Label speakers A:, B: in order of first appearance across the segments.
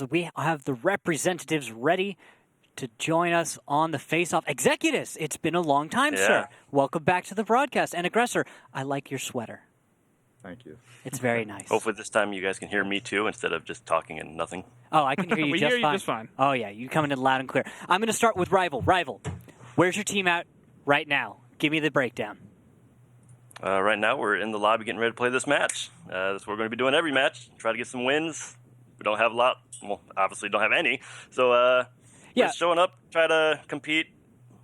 A: as we have the representatives ready to join us on the face-off. Executus, it's been a long time, sir. Welcome back to the broadcast. And Aggressor, I like your sweater.
B: Thank you.
A: It's very nice.
C: Hopefully this time you guys can hear me too instead of just talking and nothing.
A: Oh, I can hear you
D: we
A: just
D: hear
A: fine.
D: you just fine.
A: Oh, yeah, you coming in loud and clear. I'm going to start with Rival. Rival, where's your team at right now? Give me the breakdown.
C: Right now we're in the lobby getting ready to play this match. That's what we're going to be doing every match. Try to get some wins. We don't have a lot. Well, obviously don't have any. So, just showing up, try to compete.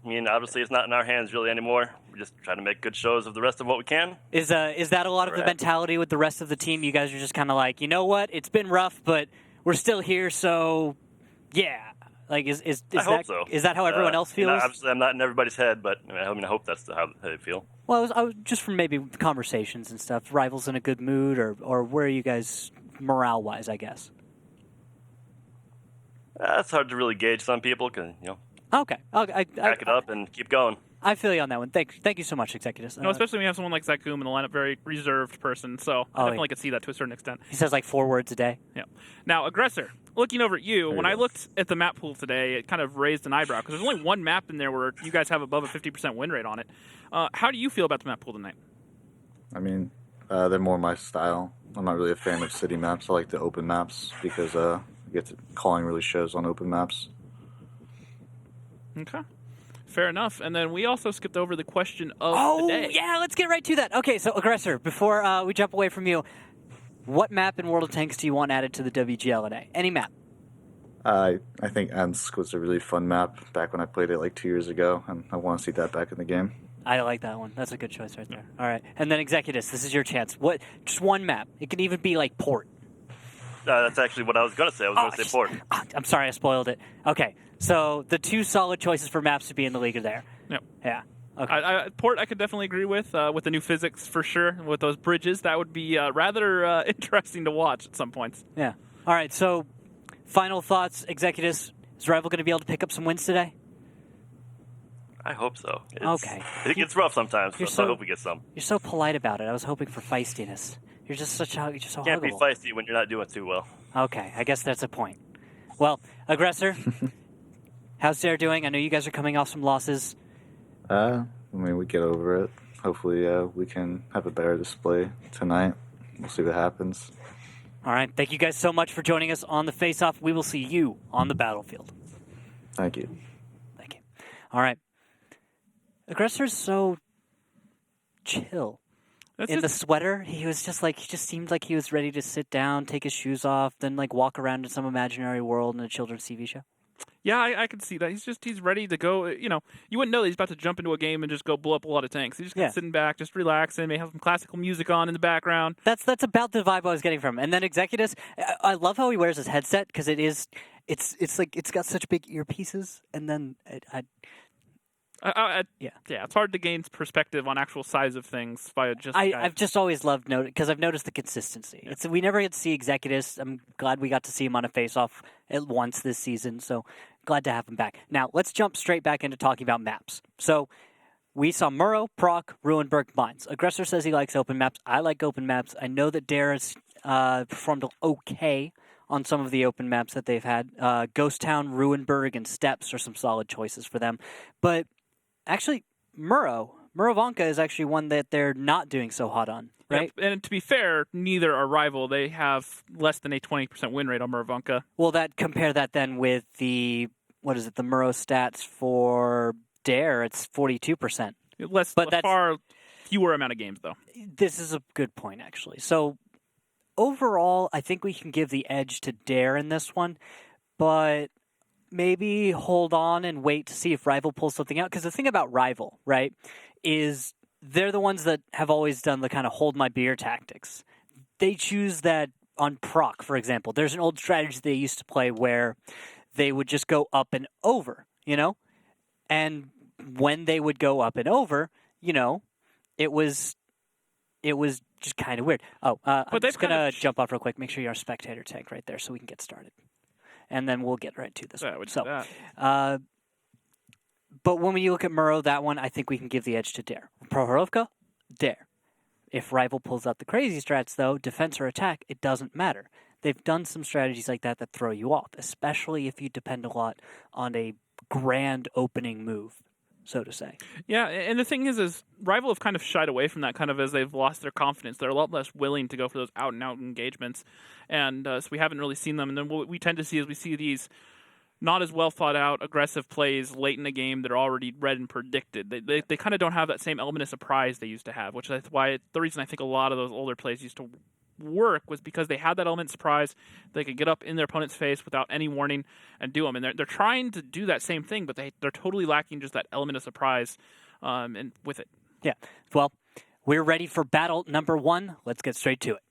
C: I mean, obviously it's not in our hands really anymore. We just try to make good shows of the rest of what we can.
A: Is that a lot of the mentality with the rest of the team? You guys are just kind of like, you know what? It's been rough, but we're still here, so yeah. Like, is
C: I hope so.
A: Is that how everyone else feels?
C: Obviously, I'm not in everybody's head, but I I hope that's how they feel.
A: Well, I was just from maybe conversations and stuff. Rivals in a good mood, or where are you guys morale-wise? I guess.
C: It's hard to really gauge some people because
A: Okay.
C: back it up and keep going.
A: I feel you on that one. Thank you so much, Executus.
D: No, especially when you have someone like Zakum in the lineup, very reserved person. So I definitely could see that to a certain extent.
A: He says like 4 words a day.
D: Yeah. Now, Aggressor, looking over at you, when I looked at the map pool today, it kind of raised an eyebrow because there's only one map in there where you guys have above a 50% win rate on it. How do you feel about the map pool tonight?
B: I mean, they're more my style. I'm not really a fan of city maps. I like the open maps because calling really shows on open maps.
D: Okay. Fair enough. And then we also skipped over the question of the day.
A: Oh, yeah, let's get right to that. Okay, so Aggressor, before we jump away from you, what map in World of Tanks do you want added to the WGLNA? Any map?
B: I think Ensk was a really fun map back when I played it like 2 years ago, and I want to see that back in the game.
A: I like that one. That's a good choice right there. All right. And then Executus, this is your chance. Just one map. It can even be like Port.
C: That's actually what I was going to say. I was going to say Port.
A: I'm sorry, I spoiled it. Okay, so the 2 solid choices for maps to be in the league are there.
D: Yep.
A: Yeah. Okay.
D: Port I could definitely agree with the new physics for sure. With those bridges, that would be rather interesting to watch at some points.
A: Yeah. All right, so final thoughts, Executus. Is Rival going to be able to pick up some wins today?
C: I hope so.
A: Okay.
C: It gets rough sometimes, so I hope we get some.
A: You're so polite about it. I was hoping for feistiness. You're just so
C: Can't be
A: huggable.
C: feisty when you're not doing too well.
A: Okay, I guess that's a point. Well, Aggressor, how's Dare doing? I know you guys are coming off some losses.
B: I mean, we get over it. Hopefully, we can have a better display tonight. We'll see what happens.
A: All right, thank you guys so much for joining us on the Face-Off. We will see you on the battlefield.
B: Thank you.
A: Thank you. All right. Aggressor's so chill. In the sweater, he just seemed like he was ready to sit down, take his shoes off, then like walk around in some imaginary world in a children's TV show.
D: Yeah, I can see that. He's ready to go. You wouldn't know that he's about to jump into a game and just go blow up a lot of tanks. He's just kind of sitting back, just relaxing, may have some classical music on in the background.
A: That's about the vibe I was getting from him. And then Executus, I love how he wears his headset because it's like it's got such big earpieces, and then
D: it's hard to gain perspective on actual size of things via just.
A: I've just always loved because I've noticed the consistency. Yeah. We never get to see Executus. I'm glad we got to see him on a face-off at once this season. So glad to have him back. Now let's jump straight back into talking about maps. So we saw Murrow, Proc, Ruinenberg, Mines. Aggressor says he likes open maps. I like open maps. I know that Dare has performed okay on some of the open maps that they've had. Ghost Town, Ruinenberg, and Steps are some solid choices for them, but. Actually, Murovanka is actually one that they're not doing so hot on, right?
D: Yep. And to be fair, neither are rival. They have less than a 20% win rate on Murovanka.
A: Well, compare that then with the Murrow stats for Dare. It's 42%.
D: That's far fewer amount of games, though.
A: This is a good point, actually. So overall, I think we can give the edge to Dare in this one, but maybe hold on and wait to see if Rival pulls something out. Because the thing about Rival, right, is they're the ones that have always done the kind of hold my beer tactics. They choose that on Proc, for example. There's an old strategy they used to play where they would just go up and over, And when they would go up and over, it was just kind of weird. I'm just going to jump off real quick. Make sure you're a spectator tank right there so we can get started. And then we'll get right to this one. But when you look at Murrow, that one, I think we can give the edge to Dare. Prokhorovka, Dare. If Rival pulls out the crazy strats, though, defense or attack, it doesn't matter. they've done some strategies like that throw you off, especially if you depend a lot on a grand opening move, so to say.
D: Yeah, and the thing is Rival have kind of shied away from that kind of as they've lost their confidence. They're a lot less willing to go for those out-and-out engagements, and so we haven't really seen them. And then what we tend to see is we see these not as well thought out, aggressive plays late in the game that are already read and predicted. They kind of don't have that same element of surprise they used to have, which is why the reason I think a lot of those older plays used to work was because they had that element of surprise. They could get up in their opponent's face without any warning and do them. And they're trying to do that same thing, but they're totally lacking just that element of surprise and with it.
A: Yeah. Well, we're ready for battle number 1. Let's get straight to it.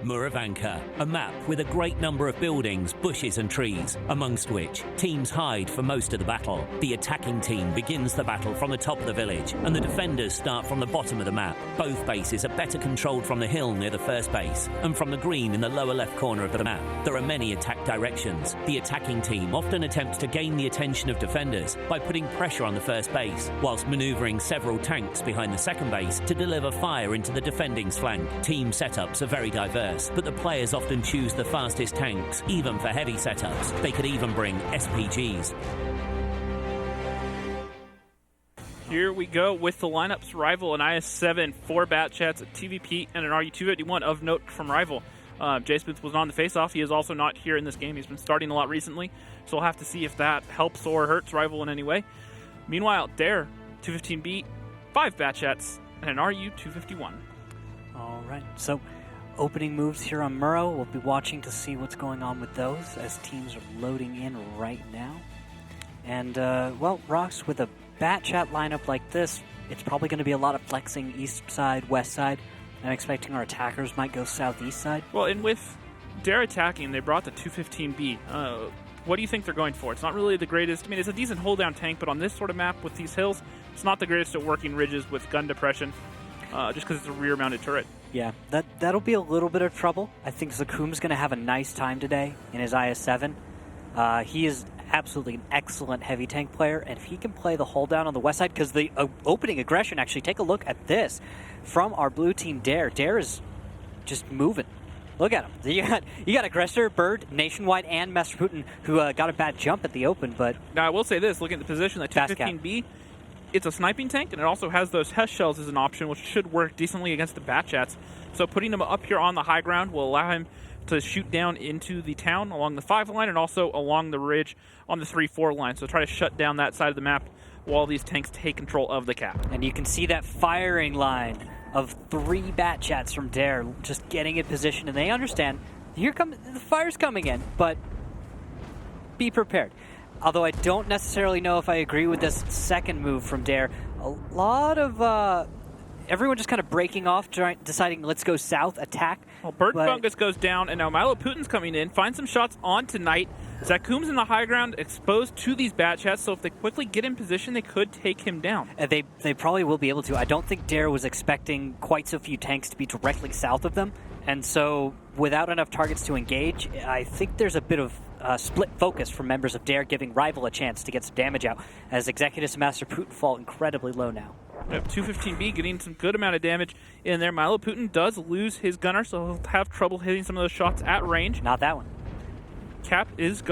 E: Murovanka, a map with a great number of buildings, bushes and trees, amongst which teams hide for most of the battle. The attacking team begins the battle from the top of the village, and the defenders start from the bottom of the map. Both bases are better controlled from the hill near the first base, and from the green in the lower left corner of the map. There are many attack directions. The attacking team often attempts to gain the attention of defenders by putting pressure on the first base, whilst manoeuvring several tanks behind the second base to deliver fire into the defending's flank. Team setups are very diverse, but the players often choose the fastest tanks, even for heavy setups. They could even bring SPGs.
D: Here we go with the lineups. Rival and IS-7, 4 bat chats, a TVP, and an RU-251 of note from Rival. Jay Smith was on the face-off. He is also not here in this game. He's been starting a lot recently, so we'll have to see if that helps or hurts Rival in any way. Meanwhile, Dare, 215B, 5 bat chats, and an RU-251.
A: All right, so opening moves here on Murrow. We'll be watching to see what's going on with those as teams are loading in right now. And, well, Rox, with a bat chat lineup like this, it's probably going to be a lot of flexing east side, west side. I'm expecting our attackers might go southeast side.
D: Well, and with Dare attacking, they brought the 215B. What do you think they're going for? It's not really the greatest. I mean, it's a decent hold-down tank, but on this sort of map with these hills, it's not the greatest at working ridges with gun depression, just because it's a rear-mounted turret.
A: Yeah, that'll be a little bit of trouble. I think Zakum's going to have a nice time today in his IS-7. He is absolutely an excellent heavy tank player, and if he can play the hold down on the west side, because the opening aggression, actually, take a look at this from our blue team Dare. Dare is just moving. Look at him. You got Aggressor, Bird, Nationwide, and Master Putin, who got a bad jump at the open, but...
D: Now, I will say this, looking at the position, that 215B, it's a sniping tank, and it also has those Hess shells as an option, which should work decently against the bat chats. So putting him up here on the high ground will allow him to shoot down into the town along the 5 line and also along the ridge on the 3-4 line. So try to shut down that side of the map while these tanks take control of the cap.
A: And you can see that firing line of 3 bat chats from Dare just getting in position, and they understand here comes the fire's coming in, but be prepared. Although I don't necessarily know if I agree with this second move from Dare. A lot of everyone just kind of breaking off, deciding let's go south, attack.
D: Well, Bird Fungus goes down, and now Milo Putin's coming in, finds some shots on tonight. Zakum's in the high ground, exposed to these bat chats, so if they quickly get in position, they could take him down.
A: They probably will be able to. I don't think Dare was expecting quite so few tanks to be directly south of them, and so without enough targets to engage, I think there's a bit of split focus from members of Dare, giving Rival a chance to get some damage out, as Executus and Master Putin fall incredibly low now.
D: Yep, 215B getting some good amount of damage in there. Milo Putin does lose his gunner, so he'll have trouble hitting some of those shots at range.
A: Not that one.
D: Cap is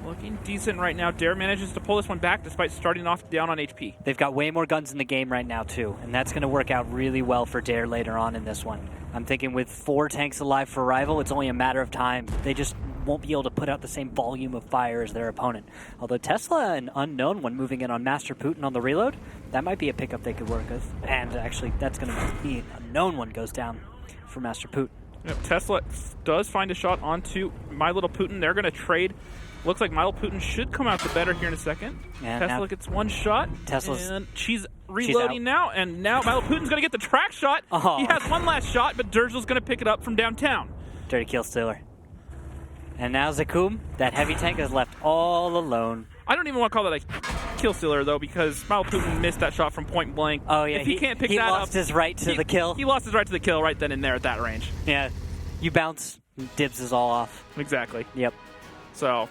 D: looking decent right now. Dare manages to pull this one back despite starting off down on HP.
A: They've got way more guns in the game right now, too, and that's going to work out really well for Dare later on in this one. I'm thinking with 4 tanks alive for Rival, it's only a matter of time. They just won't be able to put out the same volume of fire as their opponent. Although Tesla, an unknown one, moving in on Master Putin on the reload, that might be a pickup they could work with. And actually, that's going to be a known one goes down for Master Putin.
D: Yep, Tesla does find a shot onto My Little Putin. They're going to trade. Looks like My Little Putin should come out the better here in a second.
A: And
D: Tesla gets one shot. And she's reloading now. And now My Little Putin's going to get the track shot.
A: Oh.
D: He has one last shot, but Durzel's going to pick it up from downtown.
A: Dirty kill stealer. And now Zakum, that heavy tank, is left all alone.
D: I don't even want to call that a kill stealer, though, because Milo Putin missed that shot from point blank.
A: Oh, yeah.
D: If he can't pick that up...
A: He lost his right to the kill.
D: He lost his right to the kill right then and there at that range.
A: Yeah. You bounce, dibs is all off.
D: Exactly.
A: Yep.
D: So,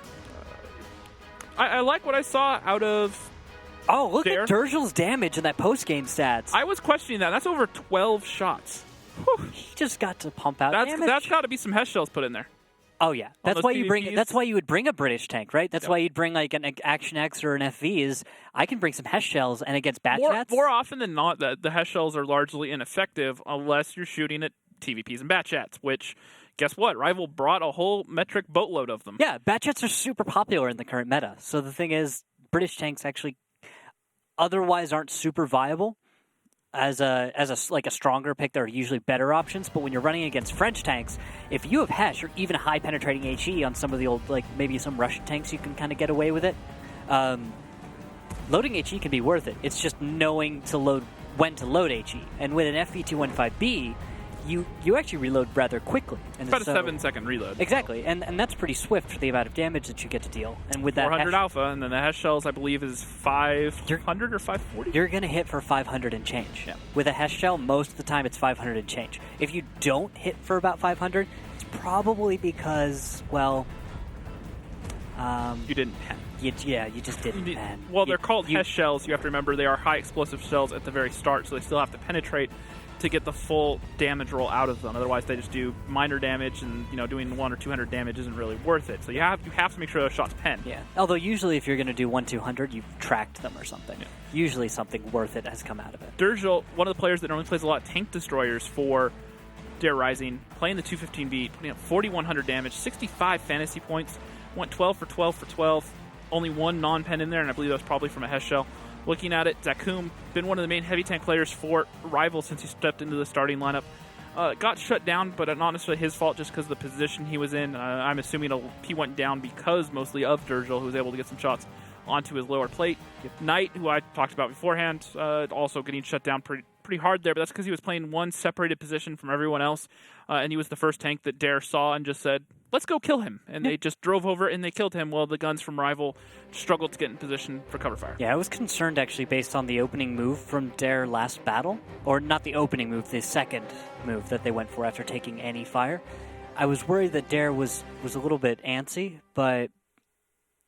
D: I like what I saw out of
A: Oh, look
D: Dare.
A: at Durzel's damage in that post-game stats.
D: I was questioning that. That's over 12 shots.
A: He just got to pump out damage.
D: That's got to be some Hess shells put in there.
A: Oh yeah, that's why you bring.
D: PvPs.
A: That's why you would bring a British tank, right? That's why you'd bring like an Action X or an FV. Is I can bring some Hess shells, and against Batchats.
D: More often than not, the Hess shells are largely ineffective unless you're shooting at TVPs and Batchats. Which, guess what? Rival brought a whole metric boatload of them.
A: Yeah, Batchats are super popular in the current meta. So the thing is, British tanks actually otherwise aren't super viable. As a stronger pick, there are usually better options. But when you're running against French tanks, if you have Hesh or even high penetrating HE on some of the old, like maybe some Russian tanks, you can kind of get away with it. Loading HE can be worth it. It's just knowing when to load HE. And with an FV215B, you actually reload rather quickly. And
D: it's about a 7-second reload.
A: Exactly, and that's pretty swift for the amount of damage that you get to deal. And with that
D: 400 alpha, and then the Hess shells, I believe, is 500 or 540.
A: You're going to hit for 500 and change. Yeah. With a Hess shell, most of the time it's 500 and change. If you don't hit for about 500, it's probably because, well...
D: you didn't pen.
A: You just didn't pen.
D: Well, they're called Hess shells. You have to remember they are high explosive shells at the very start, so they still have to penetrate to get the full damage roll out of them. Otherwise, they just do minor damage, and doing 100 or 200 damage isn't really worth it. So you have to make sure those shots pen.
A: Yeah. Although usually, if you're going to do 1-200, you've tracked them or something. Yeah. Usually, something worth it has come out of it.
D: Durjal, one of the players that normally plays a lot of tank destroyers for Dare Rising, playing the 215B, putting up 4,100 damage, 65 fantasy points, went 12 for 12 for 12. Only one non-pen in there, and I believe that was probably from a Hess shell. Looking at it, Zakum, been one of the main heavy tank players for Rival since he stepped into the starting lineup. Got shut down, but not necessarily his fault just because of the position he was in. I'm assuming he went down because mostly of Durjal, who was able to get some shots onto his lower plate. Knight, who I talked about beforehand, also getting shut down pretty hard there, but that's because he was playing one separated position from everyone else, and he was the first tank that Dare saw and just said, let's go kill him. And they just drove over and they killed him while the guns from Rival struggled to get in position for cover fire.
A: Yeah, I was concerned actually based on the opening move from Dare last battle. Or not the opening move, the second move that they went for after taking any fire. I was worried that Dare was a little bit antsy, but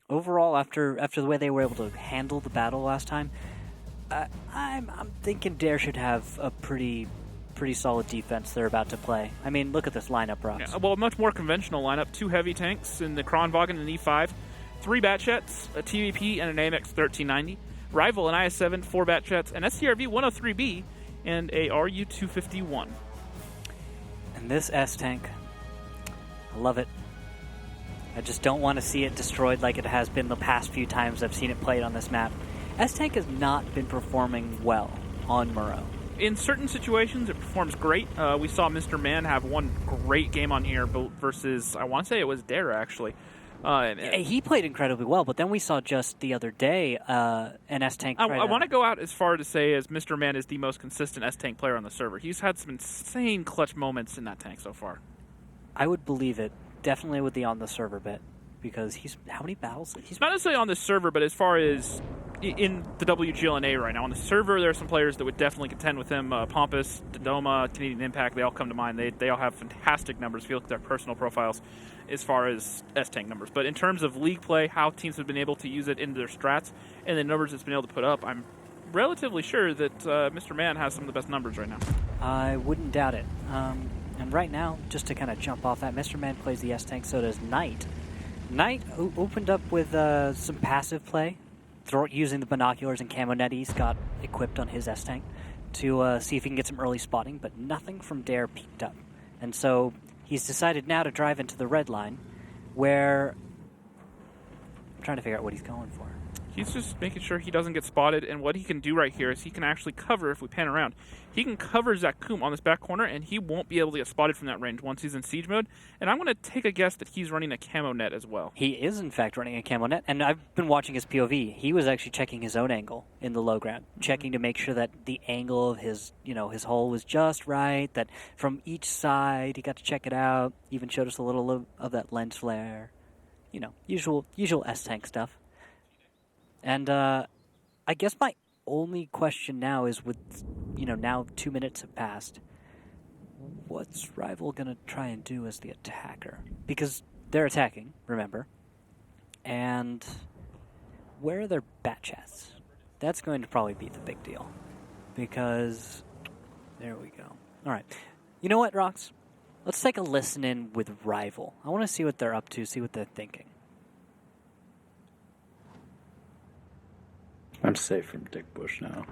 A: overall, after the way they were able to handle the battle last time, I'm thinking Dare should have a pretty solid defense they're about to play. I mean, look at this lineup, Ross.
D: Yeah, well, a much more conventional lineup. 2 heavy tanks in the Kronwagen and E5, 3 Batchats, a TVP, and an AMX 1390. Rival, an IS-7, 4 Batchats, an SCRV 103B, and a RU-251.
A: And this S-Tank, I love it. I just don't want to see it destroyed like it has been the past few times I've seen it played on this map. S-Tank has not been performing well on Murrow.
D: In certain situations, it performs great. We saw Mr. Man have one great game on here versus, I want to say it was Dare, actually.
A: He played incredibly well, but then we saw just the other day an S-Tank.
D: I want to go out as far to say as Mr. Man is the most consistent S-Tank player on the server. He's had some insane clutch moments in that tank so far.
A: I would believe it, definitely with the on the server bit, because he's how many battles?
D: He's not necessarily on the server, but as far as in the WGLNA right now. On the server, there are some players that would definitely contend with him. Pompous, Dodoma, Canadian Impact, they all come to mind. They all have fantastic numbers if you look at their personal profiles as far as S-Tank numbers. But in terms of league play, how teams have been able to use it in their strats, and the numbers it's been able to put up, I'm relatively sure that Mr. Man has some of the best numbers right now.
A: I wouldn't doubt it. And right now, just to kind of jump off that, Mr. Man plays the S-Tank, so does Knight. Knight opened up with some passive play, using the binoculars and camo net he's got equipped on his S-Tank to see if he can get some early spotting, but nothing from Dare peeked up. And so he's decided now to drive into the red line, where I'm trying to figure out what he's going for.
D: He's just making sure he doesn't get spotted, and what he can do right here is he can actually cover, if we pan around, he can cover Zakum on this back corner, and he won't be able to get spotted from that range once he's in siege mode. And I'm going to take a guess that he's running a camo net as well.
A: He is, in fact, running a camo net, and I've been watching his POV. He was actually checking his own angle in the low ground, checking to make sure that the angle of his hole was just right, that from each side he got to check it out, even showed us a little of that lens flare. Usual S-Tank stuff. And I guess my only question now is now 2 minutes have passed. What's Rival going to try and do as the attacker? Because they're attacking, remember. And where are their Batchats? That's going to probably be the big deal. Because, there we go. All right. You know what, Rox? Let's take a listen in with Rival. I want to see what they're up to, see what they're thinking.
F: I'm safe from Dick Bush now.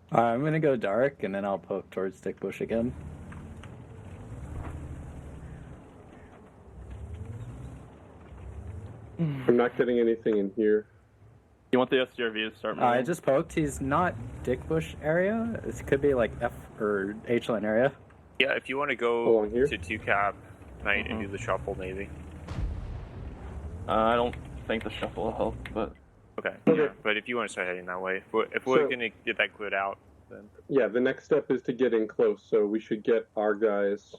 F: I'm going to go dark, and then I'll poke towards Dick Bush again.
G: I'm not getting anything in here.
H: You want the STRV to start moving?
F: I just poked. He's not Dick Bush area. It could be like F or H line area.
I: Yeah, if you want to go to 2-cap Knight and do the shuffle, maybe.
H: I don't think the shuffle will help, but...
I: Okay, yeah, but if you want to start heading that way, if we're going to get that cleared out, then...
G: Yeah, the next step is to get in close, so we should get our guys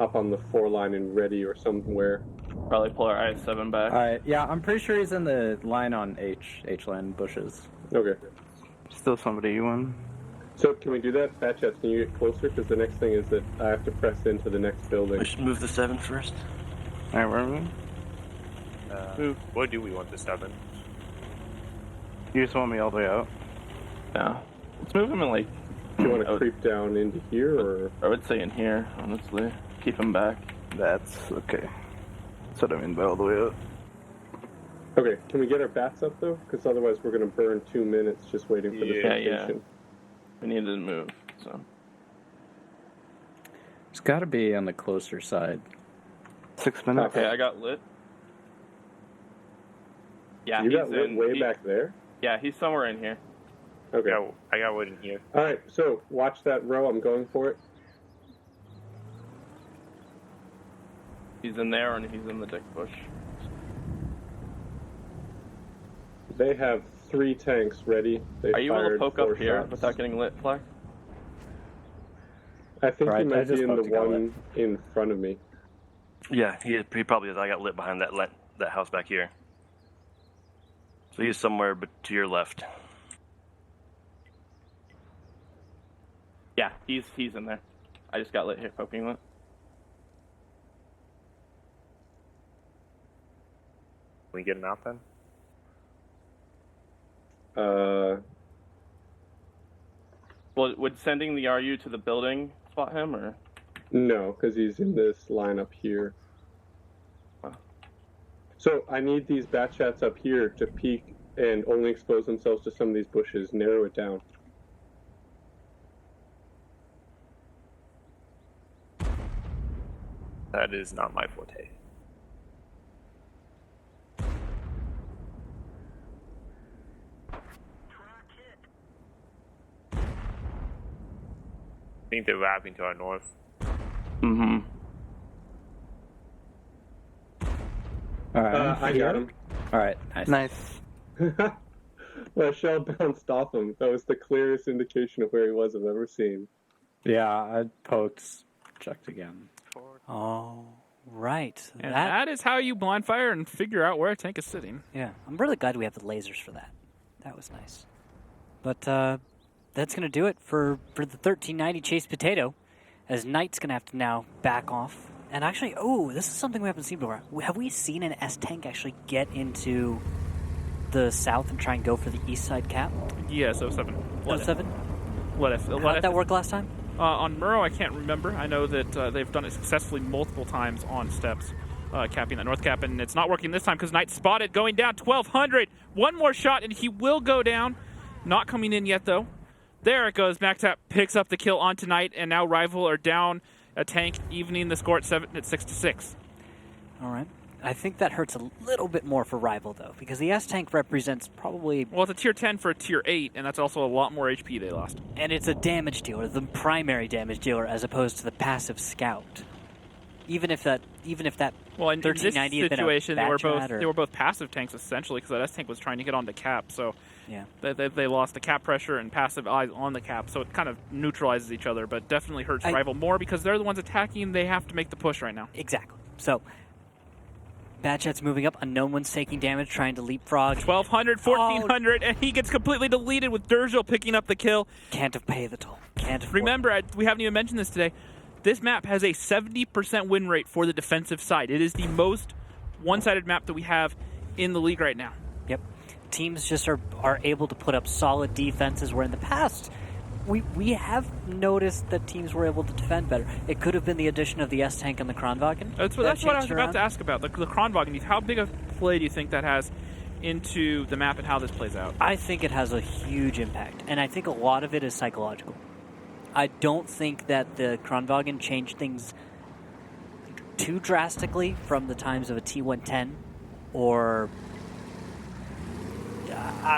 G: up on the 4 line and ready or somewhere.
H: Probably pull our IS-7 back.
F: Yeah, I'm pretty sure he's in the line on H line bushes.
G: Okay.
J: Still somebody you want.
G: So can we do that? Batchats, can you get closer? Because the next thing is that I have to press into the next building.
C: We should move the 7 first.
J: Alright, where are we?
I: What do we want the 7?
J: You just want me all the way out?
H: Yeah. Let's move him in, like...
G: Do you want to creep down into here, or...?
H: I would say in here, honestly. Keep him back.
J: That's okay. That's what I mean by all the way up.
G: Okay, can we get our bats up, though? Because otherwise we're going to burn 2 minutes just waiting for the station.
H: We need to move, so...
F: It's got to be on the closer side.
J: 6 minutes.
H: Okay, I got lit. Yeah,
G: you
H: he's
G: got lit way back there?
H: Yeah, he's somewhere in here.
G: Okay.
I: Yeah, I got wood in here.
G: Alright, so watch that row. I'm going for it.
H: He's in there, and he's in the Dick Bush.
G: They have 3 tanks ready.
H: Are you able to poke up here
G: shots.
H: without getting lit, Flack?
G: I think
F: Right,
G: he
F: I
G: might be
F: just
G: in the
F: poked to go
G: one in front of me.
C: Yeah, he probably is. I got lit behind that house back here. So he's somewhere to your left.
H: Yeah, he's in there. I just got lit here poking lit.
I: Can we get him out then?
H: Well, would sending the RU to the building spot him, or?
G: No, because he's in this line up here. So I need these Batchats up here to peek and only expose themselves to some of these bushes. Narrow it down.
I: That is not my forte. I think they're wrapping to our north.
H: Mm-hmm.
F: Alright,
G: I got him.
F: Alright, nice.
G: Well, shell bounced off him. That was the clearest indication of where he was I've ever seen.
F: Yeah, I poked, checked again.
A: Oh, right.
D: And that is how you blind fire and figure out where a tank is sitting.
A: Yeah, I'm really glad we have the lasers for that. That was nice. But that's going to do it for the 1390 Chase Potato, as Knight's going to have to now back off. And actually, this is something we haven't seen before. Have we seen an S-Tank actually get into the south and try and go for the east side cap?
D: Yeah, so 7.
A: What, 7?
D: How
A: did that work last time?
D: On Murrow, I can't remember. I know that they've done it successfully multiple times on steps, capping that north cap, and it's not working this time because Knight spotted going down 1,200. One more shot, and he will go down. Not coming in yet, though. There it goes. MacTap picks up the kill on tonight, and now Rival are down a tank, evening the score at 6-6.
A: All right. I think that hurts a little bit more for Rival, though, because the S-Tank represents probably...
D: Well, it's a tier 10 for a tier 8, and that's also a lot more HP they lost.
A: And it's a damage dealer, the primary damage dealer, as opposed to the passive scout. Even if that
D: well, in this
A: 1390 had been a
D: situation,
A: Batchat
D: they were both passive tanks, essentially, because that S-Tank was trying to get onto cap, so...
A: Yeah.
D: They lost the cap pressure and passive eyes on the cap, so it kind of neutralizes each other, but definitely hurts Rival more because they're the ones attacking. They have to make the push right now.
A: Exactly. So, Batchat's moving up. Unknown one's taking damage, trying to leapfrog.
D: 1,200, 1,400, and he gets completely deleted with Durgil picking up the kill.
A: Can't have paid the toll. Can't afford.
D: Remember, we haven't even mentioned this today. This map has a 70% win rate for the defensive side. It is the most one-sided map that we have in the league right now.
A: Yep. teams just are able to put up solid defenses, where in the past we have noticed that teams were able to defend better. It could have been the addition of the S-Tank and the Kronwagen.
D: That's what I was about to ask about, the Kronwagen. How big of play do you think that has into the map and how this plays out?
A: I think it has a huge impact, and I think a lot of it is psychological. I don't think that the Kronwagen changed things too drastically from the times of a T110 or...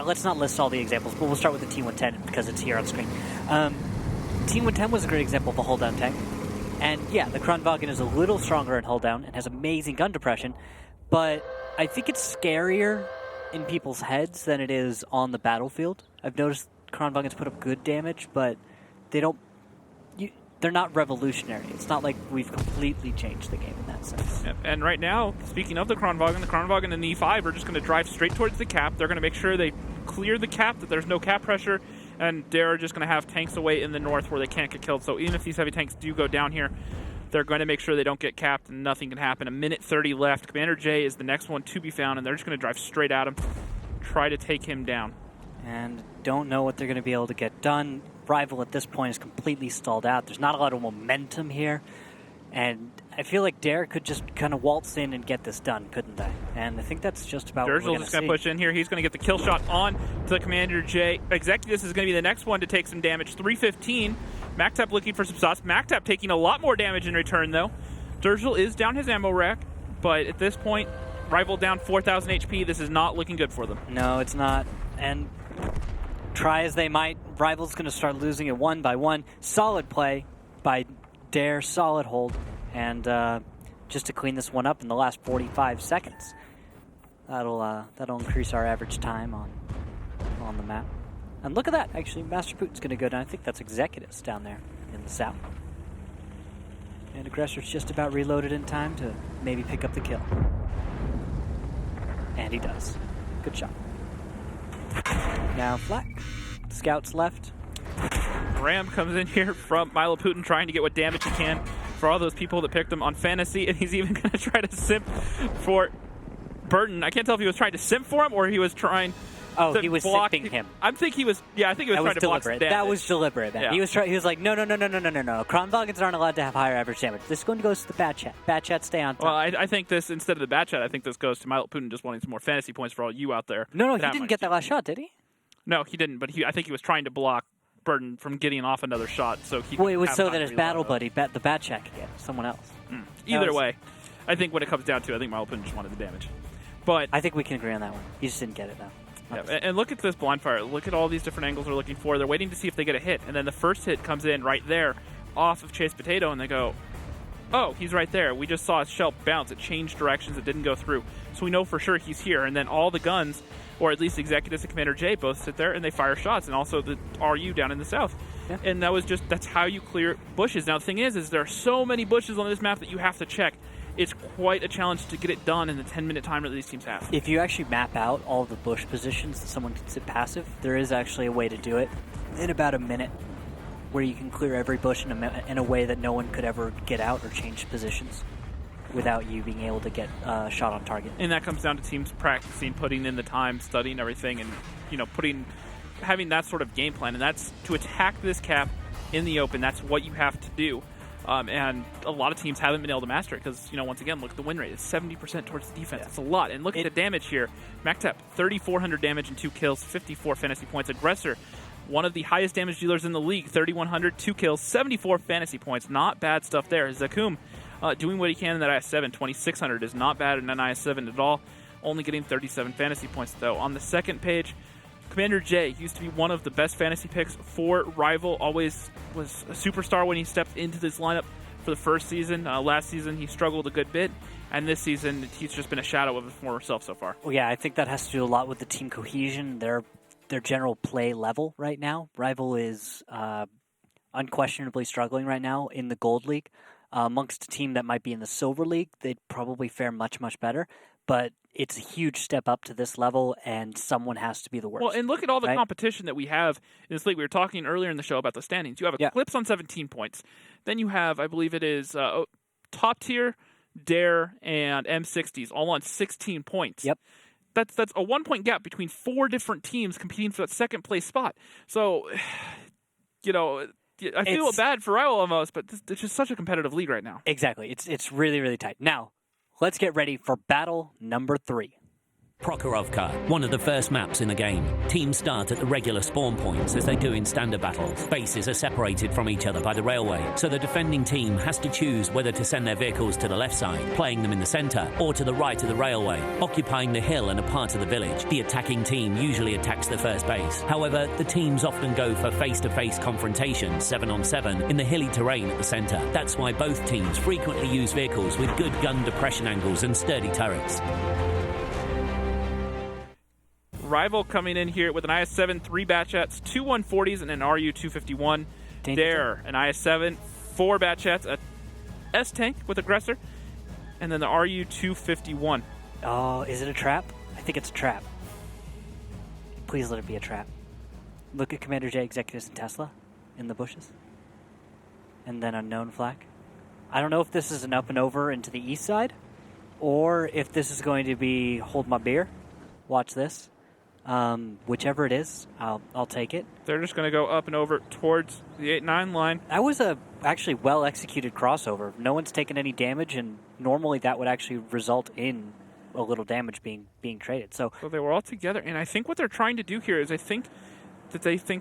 A: let's not list all the examples, but we'll start with the T110 because it's here on screen. T110 was a great example of a hold-down tank. And yeah, the Kronwagen is a little stronger in hold-down and has amazing gun depression, but I think it's scarier in people's heads than it is on the battlefield. I've noticed Kronwagens put up good damage, but they're not revolutionary. It's not like we've completely changed the game in that sense.
D: Yep. And right now, speaking of the Kronwagen and the E5 are just going to drive straight towards the cap. They're going to make sure they clear the cap, that there's no cap pressure, and they're just going to have tanks away in the north where they can't get killed. So even if these heavy tanks do go down here, they're going to make sure they don't get capped and nothing can happen. A minute 30 left. Commander J is the next one to be found, and they're just going to drive straight at him, try to take him down.
A: And don't know what they're going to be able to get done. Rival at this point is completely stalled out. There's not a lot of momentum here. And I feel like Dare could just kind of waltz in and get this done, couldn't they? And I think that's just about what we're going to see.
D: Durzel's just going to push in here. He's going to get the kill shot on to the Commander J. Executus is going to be the next one to take some damage. 315. MacTap looking for some shots. MacTap taking a lot more damage in return, though. Durzel is down his ammo rack, but at this point, Rival down 4,000 HP. This is not looking good for them.
A: No, it's not. And try as they might, Rival's going to start losing it one by one. Solid play by Dare, solid hold. And just to clean this one up in the last 45 seconds. That'll increase our average time on the map. And look at that, actually, Master Putin's going to go down. I think that's Executus down there in the south. And Aggressor's just about reloaded in time to maybe pick up the kill. And he does. Good shot. Now Flak. Scouts left.
D: Graham comes in here from Milo Putin trying to get what damage he can for all those people that picked him on Fantasy, and he's even going to try to simp for Burton. I can't tell if he was trying to simp for him or he was trying
A: he was
D: block
A: simping him.
D: I think he was trying to block some damage.
A: That was deliberate. Man.
D: Yeah.
A: He was like, no. Kronwagens aren't allowed to have higher average damage. This one goes to the Bat Chat. Bat Chat, stay on top.
D: Well, I think this, instead of the Bat Chat, I think this goes to Milo Putin just wanting some more fantasy points for all you out there.
A: No, he didn't get that last shot, did he?
D: No, he didn't, but I think he was trying to block Burton from getting off another shot. So he
A: it was so that his battle buddy, the Bat Chat, could get someone else.
D: Either way, I think when it comes down to it, I think Milo Putin just wanted the damage. But
A: I think we can agree on that one. He just didn't get it, though.
D: Yeah, and look at this blind fire. Look at all these different angles they're looking for. They're waiting to see if they get a hit. And then the first hit comes in right there off of Chase Potato, and they go, oh, he's right there. We just saw his shell bounce. It changed directions. It didn't go through. So we know for sure he's here. And then all the guns, or at least Executus and Commander J, both sit there and they fire shots. And also the RU down in the south. Yeah. And that's how you clear bushes. Now, the thing is there are so many bushes on this map that you have to check. It's quite a challenge to get it done in the 10-minute timer that these teams have.
A: If you actually map out all the bush positions that someone can sit passive, there is actually a way to do it in about a minute where you can clear every bush in a way that no one could ever get out or change positions without you being able to get shot on target.
D: And that comes down to teams practicing, putting in the time, studying everything, and having that sort of game plan. And that's to attack this cap in the open. That's what you have to do. And a lot of teams haven't been able to master it because, once again, look at the win rate. It's 70% towards the defense. It's a lot. And look at the damage here. MacTap, 3,400 damage and 2 kills, 54 fantasy points. Aggressor, one of the highest damage dealers in the league, 3,100, 2 kills, 74 fantasy points. Not bad stuff there. Zakum doing what he can in that IS-7. 2,600 is not bad in an IS-7 at all. Only getting 37 fantasy points, though. On the second page, Commander J used to be one of the best fantasy picks for Rival. Always was a superstar when he stepped into this lineup for the first season. Last season, he struggled a good bit. And this season, he's just been a shadow of his former self so far.
A: Well, yeah, I think that has to do a lot with the team cohesion, their general play level right now. Rival is unquestionably struggling right now in the Gold League. Amongst a team that might be in the Silver League, they'd probably fare much, much better. But it's a huge step up to this level, and someone has to be the worst.
D: Well, and look at all the competition that we have in this league. We were talking earlier in the show about the standings. You have Eclipse on 17 points. Then you have, I believe it is, Top Tier, Dare, and M60s all on 16 points.
A: Yep.
D: that's a 1 point gap between 4 different teams competing for that second place spot. So, I feel bad for Rival almost, but it's just such a competitive league right now.
A: Exactly. It's really, really tight. Now, let's get ready for battle number 3.
E: Prokhorovka, one of the first maps in the game. Teams start at the regular spawn points as they do in standard battles. Bases are separated from each other by the railway, so the defending team has to choose whether to send their vehicles to the left side, playing them in the centre, or to the right of the railway, occupying the hill and a part of the village. The attacking team usually attacks the first base. However, the teams often go for face-to-face confrontations, 7-on-7, in the hilly terrain at the centre. That's why both teams frequently use vehicles with good gun depression angles and sturdy turrets.
D: Rival coming in here with an IS-7, 3 Batchats, 2 140s, and an RU-251. Dare, an IS-7, 4 Batchats, a S-Tank with Aggressor, and then the RU-251.
A: Oh, is it a trap? I think it's a trap. Please let it be a trap. Look at Commander J, Executives, and Tesla in the bushes. And then unknown flak. I don't know if this is an up and over into the east side, or if this is going to be hold my beer. Watch this. Whichever it is, I'll take it.
D: They're just going to go up and over towards the 8-9 line.
A: That was a actually well-executed crossover. No one's taken any damage, and normally that would actually result in a little damage being traded. So
D: they were all together, and I think what they're trying to do here is they think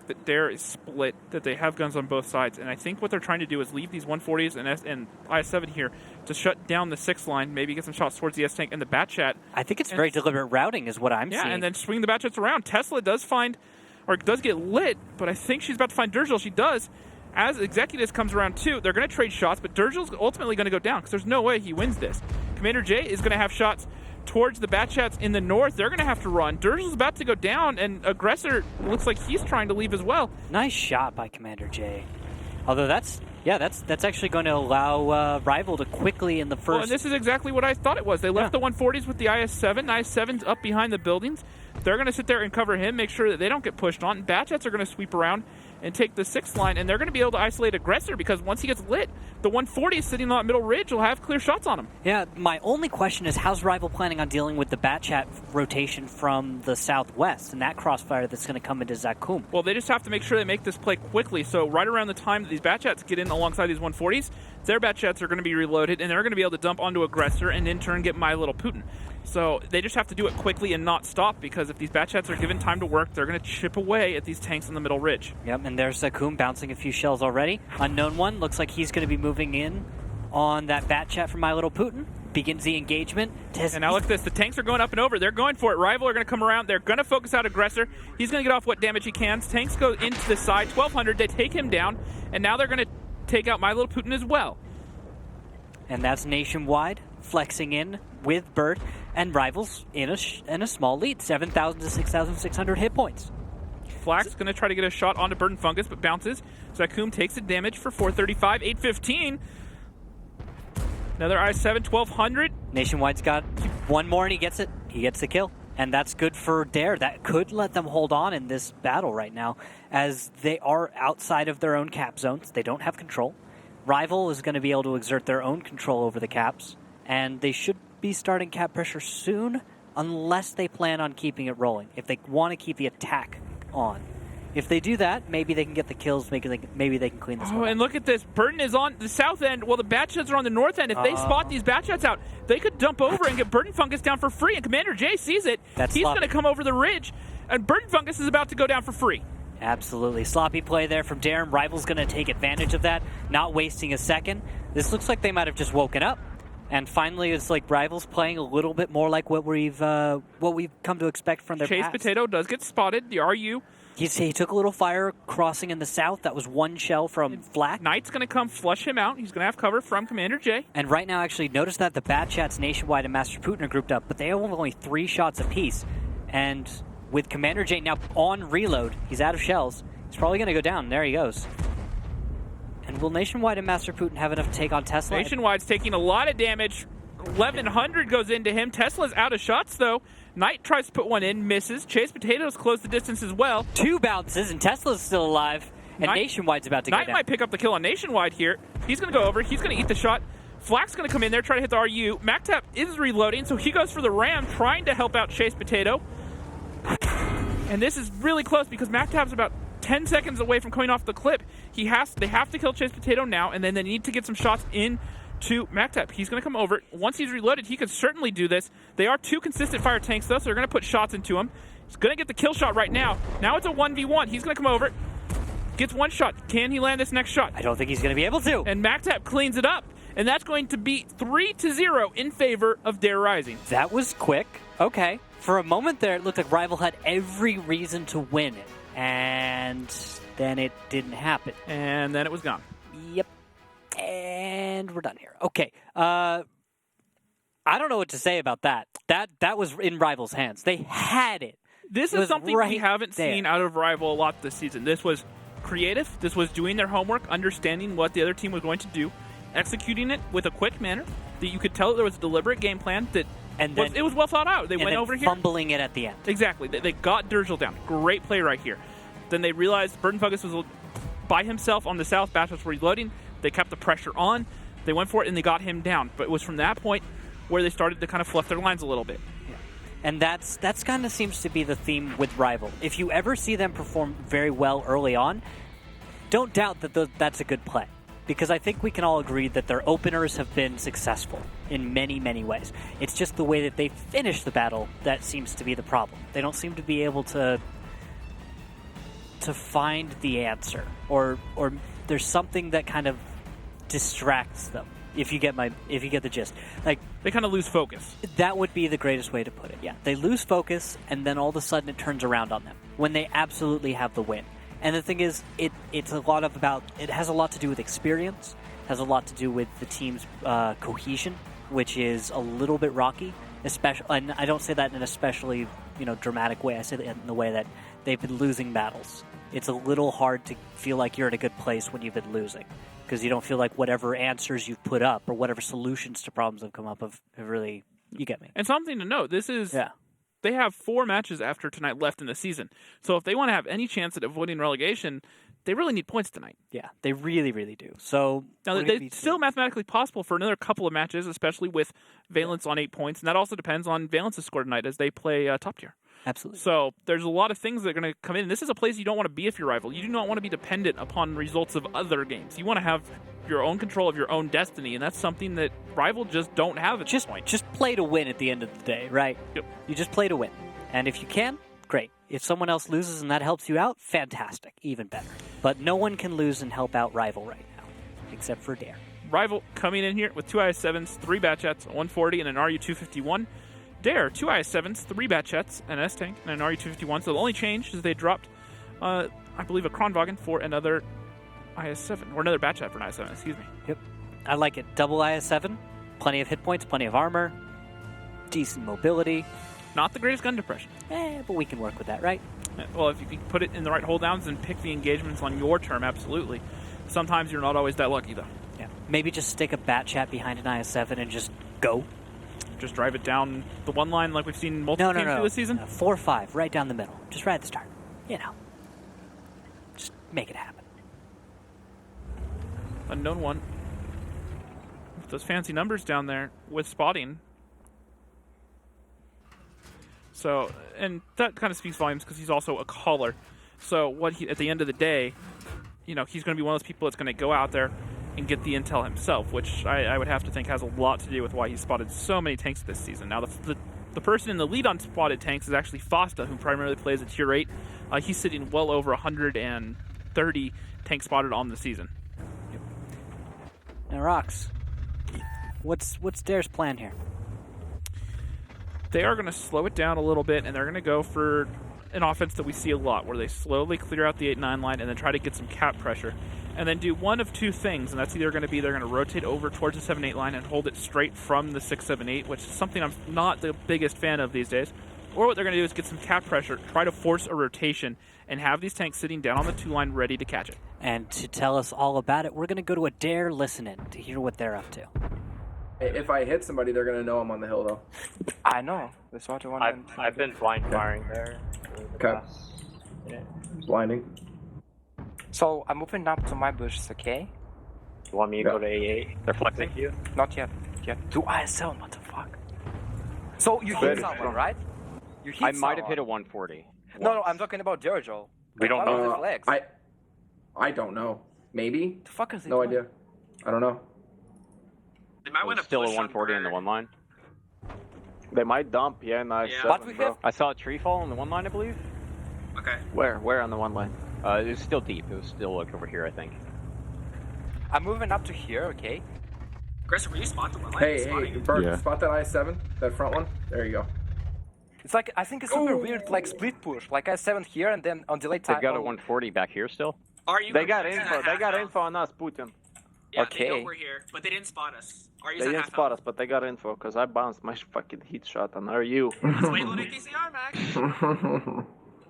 D: that Dare is split, that they have guns on both sides, and I think what they're trying to do is leave these 140s and IS-7 here to shut down the 6th line, maybe get some shots towards the S-Tank and the Batchat.
A: I think it's very deliberate routing is what I'm seeing.
D: Yeah, and then swing the Batchats around. Tesla does get lit, but I think she's about to find Durgil. She does. As Executives comes around too, they're going to trade shots, but Durgil's ultimately going to go down because there's no way he wins this. Commander J is going to have shots towards the Batchats in the north. They're going to have to run. Durgil's about to go down, and Aggressor looks like he's trying to leave as well.
A: Nice shot by Commander J. Although that's actually going to allow Rival to quickly in the first...
D: Well, and this is exactly what I thought it was. They left the 140s with the IS-7. IS-7's up behind the buildings. They're going to sit there and cover him, make sure that they don't get pushed on. Batchats are going to sweep around and take the 6th line, and they're going to be able to isolate Aggressor because once he gets lit, the 140 sitting on that middle ridge will have clear shots on him.
A: Yeah, my only question is how's Rival planning on dealing with the Batchat rotation from the southwest and that crossfire that's going to come into Zakum?
D: Well, they just have to make sure they make this play quickly, so right around the time that these Batchats get in alongside these 140s, their Batchats are going to be reloaded, and they're going to be able to dump onto Aggressor and in turn get My Little Putin. So they just have to do it quickly and not stop, because if these Batchats are given time to work, they're going to chip away at these tanks in the middle ridge.
A: Yep, and there's Zakum bouncing a few shells already. Unknown one looks like he's going to be moving in on that Batchat from My Little Putin. Begins the engagement.
D: And now look at this. The tanks are going up and over. They're going for it. Rival are going to come around. They're going to focus out Aggressor. He's going to get off what damage he can. Tanks go into the side. 1,200. They take him down. And now they're going to take out My Little Putin as well.
A: And that's Nationwide flexing in with Bird, and Rivals in a small lead, 7,000 to 6,600 hit points.
D: Flak's going to try to get a shot onto Bird and Fungus, but bounces. Zakum takes the damage for 435, 815. Another I-7, 1,200.
A: Nationwide's got one more, and he gets it. He gets the kill. And that's good for Dare. That could let them hold on in this battle right now, as they are outside of their own cap zones. They don't have control. Rival is going to be able to exert their own control over the caps, and they should be starting cap pressure soon, unless they plan on keeping it rolling. If they want to keep the attack on. If they do that, maybe they can get the kills, maybe they can clean this one up.
D: And look at this. Burden is on the south end, while the Batchats are on the north end. If they spot these Batchats out, they could dump over and get Burden Fungus down for free, and Commander J sees it. He's going to come over the ridge, and Burden Fungus is about to go down for free.
A: Absolutely. Sloppy play there from Darren. Rival's going to take advantage of that, not wasting a second. This looks like they might have just woken up. And finally, it's like Rivals playing a little bit more like what we've come to expect from their
D: Chase
A: past.
D: Potato does get spotted. The RU.
A: He took a little fire crossing in the south. That was one shell from Flak.
D: Knight's going to come flush him out. He's going to have cover from Commander J.
A: And right now, actually, notice that the Batchats, Nationwide, and Master Putin are grouped up, but they have only 3 shots apiece. And with Commander J now on reload, he's out of shells. He's probably going to go down. There he goes. And will Nationwide and Master Putin have enough to take on Tesla?
D: Nationwide's taking a lot of damage. 1,100 goes into him. Tesla's out of shots, though. Knight tries to put one in, misses. Chase Potatoes close the distance as well.
A: 2 bounces, and Tesla's still alive. And Nationwide's about to go down.
D: Knight might pick up the kill on Nationwide here. He's going to go over. He's going to eat the shot. Flak's going to come in there, try to hit the RU. MacTap is reloading, so he goes for the ram, trying to help out Chase Potato. And this is really close because MacTap's about 10 seconds away from coming off the clip. They have to kill Chase Potato now, and then they need to get some shots in to MacTap. He's going to come over. Once he's reloaded, he could certainly do this. They are 2 consistent fire tanks, though, so they're going to put shots into him. He's going to get the kill shot right now. Now it's a 1v1. He's going to come over. Gets 1 shot. Can he land this next shot?
A: I don't think he's going to be able to.
D: And MacTap cleans it up. And that's going to be 3-0 in favor of Dare Rising.
A: That was quick. Okay. For a moment there, it looked like Rival had every reason to win it. And then it didn't happen.
D: And then it was gone.
A: Yep. And we're done here. Okay. I don't know what to say about that. That was in Rival's hands. They had it.
D: This is something we haven't seen out of Rival a lot this season. This was creative. This was doing their homework, understanding what the other team was going to do, executing it with a quick manner that you could tell there was a deliberate game plan that it was well thought out. They went over here.
A: Fumbling it at the end.
D: Exactly. They got Durgel down. Great play right here. Then they realized Burton Fugus was by himself on the south. Bashos were reloading. They kept the pressure on. They went for it and they got him down. But it was from that point where they started to kind of fluff their lines a little bit.
A: And that's kind of seems to be the theme with Rival. If you ever see them perform very well early on, don't doubt that that's a good play. Because I think we can all agree that their openers have been successful in many, many ways. It's just the way that they finish the battle that seems to be the problem. They don't seem to be able to find the answer. Or there's something that kind of distracts them. If you get the gist. Like,
D: they kind of lose focus.
A: That would be the greatest way to put it. Yeah. They lose focus and then all of a sudden it turns around on them when they absolutely have the win. And the thing is, it has a lot to do with experience, has a lot to do with the team's cohesion, which is a little bit rocky, especially, and I don't say that in an especially, dramatic way. I say that in the way that they've been losing battles. It's a little hard to feel like you're in a good place when you've been losing, because you don't feel like whatever answers you've put up or whatever solutions to problems have come up have really, you get me.
D: And something to note, they have 4 matches after tonight left in the season. So if they want to have any chance at avoiding relegation, they really need points tonight.
A: Yeah, they really, really do. So
D: now it's still mathematically possible for another couple of matches, especially with Valence on 8 points. And that also depends on Valence's score tonight as they play top tier.
A: Absolutely.
D: So there's a lot of things that are going to come in. This is a place you don't want to be if you're Rival. You do not want to be dependent upon results of other games. You want to have your own control of your own destiny, and that's something that Rival just don't have at this point.
A: Just play to win at the end of the day, right?
D: Yep.
A: You just play to win. And if you can, great. If someone else loses and that helps you out, fantastic. Even better. But no one can lose and help out Rival right now, except for Dare.
D: Rival coming in here with 2 IS-7s, 3 Batchets, a 140, and an RU-251. Dare, 2 IS-7s, 3 Batchets, an S-Tank, and an RU-251. So the only change is they dropped, I believe, a Kronwagen for another IS-7, or another Batchet for an IS-7, excuse me.
A: Yep. I like it. Double IS-7, plenty of hit points, plenty of armor, decent mobility.
D: Not the greatest gun depression.
A: But we can work with that, right?
D: Well, if you can put it in the right holddowns and pick the engagements on your term, absolutely. Sometimes you're not always that lucky, though.
A: Yeah. Maybe just stick a Batchat behind an IS-7 and just go.
D: Just drive it down the one line like we've seen multiple teams do this season?
A: 4-5, right down the middle. Just right at the start. Just make it happen.
D: Unknown one. With those fancy numbers down there with spotting. So, and that kind of speaks volumes because he's also a caller. So at the end of the day, he's going to be one of those people that's going to go out there and get the intel himself, which I would have to think has a lot to do with why he spotted so many tanks this season. Now, the person in the lead on spotted tanks is actually Fosta, who primarily plays at Tier 8. He's sitting well over 130 tanks spotted on the season.
A: Yep. Now, Rox, what's Dare's plan here?
D: They are going to slow it down a little bit, and they're going to go for an offense that we see a lot, where they slowly clear out the 8-9 line and then try to get some cap pressure. And then do one of 2 things, and that's either going to be they're going to rotate over towards the 7-8 line and hold it straight from the 6-7-8, which is something I'm not the biggest fan of these days. Or what they're going to do is get some cap pressure, try to force a rotation, and have these tanks sitting down on the 2 line ready to catch it.
A: And to tell us all about it, we're going to go to a Dare listen-in to hear what they're up to.
K: If I hit somebody, they're going to know I'm on the hill, though.
I: I know. That's what I want. I've been blind firing there.
K: Okay. Blinding.
I: So I'm moving up to my bushes, okay? You want me to go to A8?
E: They're flexing.
I: You?
L: Not yet. To IS-7, what the fuck? So you hit someone, right? You hit
M: I might have
L: someone.
M: hit a 140.
L: No, I'm talking about Jojo.
I: We don't
L: How
I: know.
L: is the flex?
K: I don't know. Maybe.
L: The fuck is it?
K: No idea. I don't know.
N: They might want to
M: Still a
N: push
M: 140
N: on
M: in the one line.
J: They might dump, yeah, nice.
N: Yeah.
L: But we have.
M: I saw a tree fall on the one line, I believe.
N: Okay.
J: Where on the one line?
M: It was still deep. It was still like over here, I think.
L: I'm moving up to here, okay?
N: Aggressor, will you spot the one line?
K: Hey, Bert,
B: Yeah.
K: spot that I-7, that front one. There you go.
L: It's like, I think it's super weird, like split push. Like IS-7 here and then on delay time.
M: They've got a 140 back here still.
N: Are you?
J: They got info. They got info on us, Putin.
N: Yeah,
M: Okay.
N: they know we're here, but they didn't spot us. Are you?
J: They didn't spot us, but they got info because I bounced my fucking heat shot on RU.
N: Let's wait load AKCR, Max.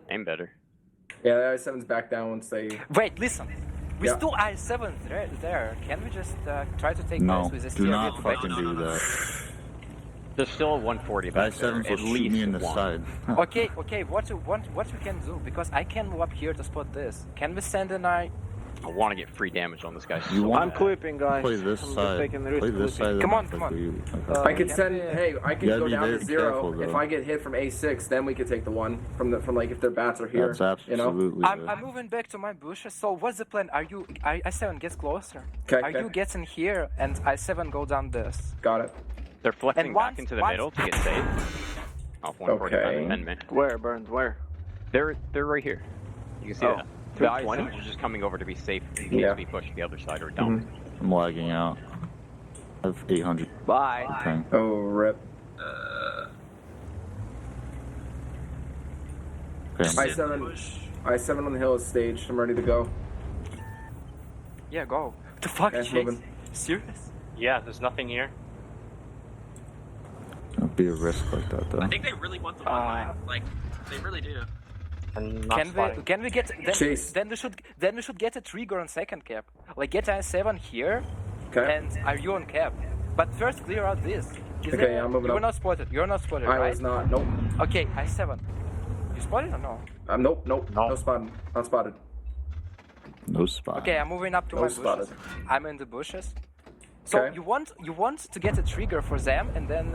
M: Aim better.
K: Yeah, the I-7's back down once they...
L: Wait, listen. We
K: Yeah.
L: still IS-7 there. Can we just try to take
B: No,
L: this with this
B: do
L: tier
B: not
L: bit?
B: fucking do that.
M: There's still a 140 back there.
B: I-7 will
M: At
B: shoot
M: least
B: me in the
M: one.
B: side.
L: Okay, what we can do? Because I can move up here to spot this. Can we send an I...
M: I want to get free damage on this guy.
B: You want
J: I'm clipping, guys.
B: play this
J: I'm just
B: side.
J: taking the risk
B: Play this
J: clipping.
B: side.
L: Come on,
B: like
L: come on.
B: we-
K: I could
L: can
K: send.
L: we-
K: Hey, I could
B: gotta
K: go
B: be
K: down to
B: very
K: 0.
B: careful,
K: If
B: though.
K: I get hit from A6, then we could take the one from like if their bats are here.
B: That's
K: you know.
B: absolutely.
L: I'm moving back to my bushes. So what's the plan? Are you I-7 gets closer?
K: Okay.
L: Are you getting here and I-7 go down this?
K: Got it.
M: They're flexing
L: And
M: back
L: once-
M: into the
L: once-
M: middle to get safe. Oh, 140
K: Okay.
M: behind me.
J: Where, Burns? Where?
M: They're right here. You can see
J: Oh.
M: that. The
J: 220?
M: I-7s are just coming over to be safe in case
K: Yeah.
M: we push the other side or dump.
B: I'm lagging out. I have 800.
J: Bye.
B: Okay.
K: Oh, rip.
B: Okay.
K: I-7 on the hill is staged. I'm ready to go.
L: Yeah, go. What the fuck,
K: Okay,
L: Chase?
K: moving.
L: Serious?
I: Yeah, there's nothing here.
B: Don't be a risk like that, though.
N: I think they really want the one line. Like, they really do.
I: I'm not spotting.
L: Can we get
K: Chase.
L: then we should get a trigger on second cap. Like get I-7 here
K: Okay.
L: and are you on cap? But first clear out this. Is
K: Okay,
L: there-
K: yeah, I'm moving
L: You're
K: up.
L: not spotted. You're not spotted,
K: I
L: right?
K: was not. Nope.
L: Okay, I-7. You spotted or no?
K: Nope.
I: No.
K: No spotted. Not spotted.
B: No spot.
L: Okay, I'm moving up to
K: No
L: my
K: spotted.
L: bushes. I'm in the bushes. So
K: Okay.
L: you want to get a trigger for them and then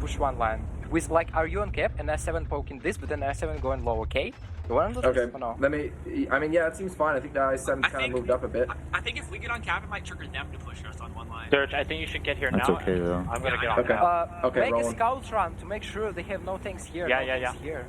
L: push one line with like are you on cap and I-7 poking this, but then I-7 going low. Okay. You want to do
K: Okay.
L: this or no?
K: Let me. I mean, yeah, it seems fine. I think the I-7's
N: I
K: kind of
N: think-
K: moved up a bit.
N: I think if we get on cap, it might trigger them to push us on one line.
I: Serge, I think you should get here
B: That's
I: now.
B: okay, though.
I: I'm gonna
N: Yeah,
I: get on
K: okay.
I: cap.
K: Okay,
L: Make a
K: rolling.
L: scout run to make sure they have no things here.
I: Yeah,
L: no
I: yeah,
L: things Here.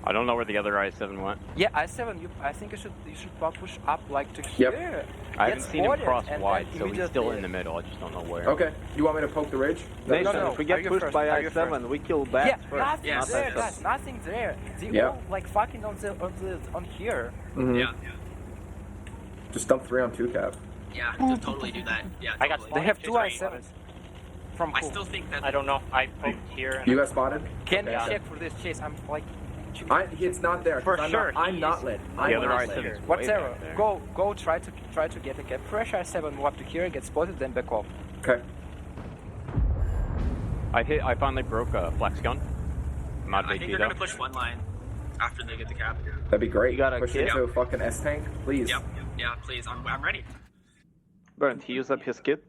M: I don't know where the other I-7 went.
L: Yeah, I-7. I think you should push up like to
K: Yep.
L: here.
M: I
L: Get
M: haven't seen him
L: spotted,
M: cross
L: and
M: wide,
L: then
M: so he's
L: immediately-
M: still in the middle. I just don't know where.
K: Okay. You want me to poke the ridge?
J: Nation,
L: no,
J: if we
L: are
J: get
L: you
J: pushed
L: first?
J: by
L: Are you
J: I-7, we kill
L: Yeah,
J: bats first.
L: nothing
N: Yes,
L: there,
N: yes.
L: guys. Nothing there. They
K: Yeah.
L: all like fucking on here.
K: Mhm.
N: Yeah.
K: Just dump 3 on 2 cap.
N: Yeah, just totally do that. Yeah,
I: I got
N: totally.
L: They have two
N: Just
L: I-7s. From
N: I
L: who?
N: still think that.
I: I don't know. I poked here. And
K: You got spotted?
L: Can you
K: Okay.
L: check for this chase? I'm like.
K: It's not there. 'cause
I: For
K: I'm
I: sure,
K: Not, I'm not lit.
M: The
K: I'm
M: other
K: not
M: I-7
K: lit.
M: is way
L: Whatever.
M: back there.
L: Go. Try to get a cap. Pressure I-7. Move up to here. Get spotted. Then back off.
K: Okay.
M: I finally broke a flex gun. I'm out of
N: I think
M: AP
N: they're
M: though.
N: gonna push one line after they get the cap.
K: That'd be great.
J: You got a
K: Push
J: kit?
K: into a fucking S-tank, please.
N: Yep. Yeah, please. I'm ready.
J: Burns, he used up his kit.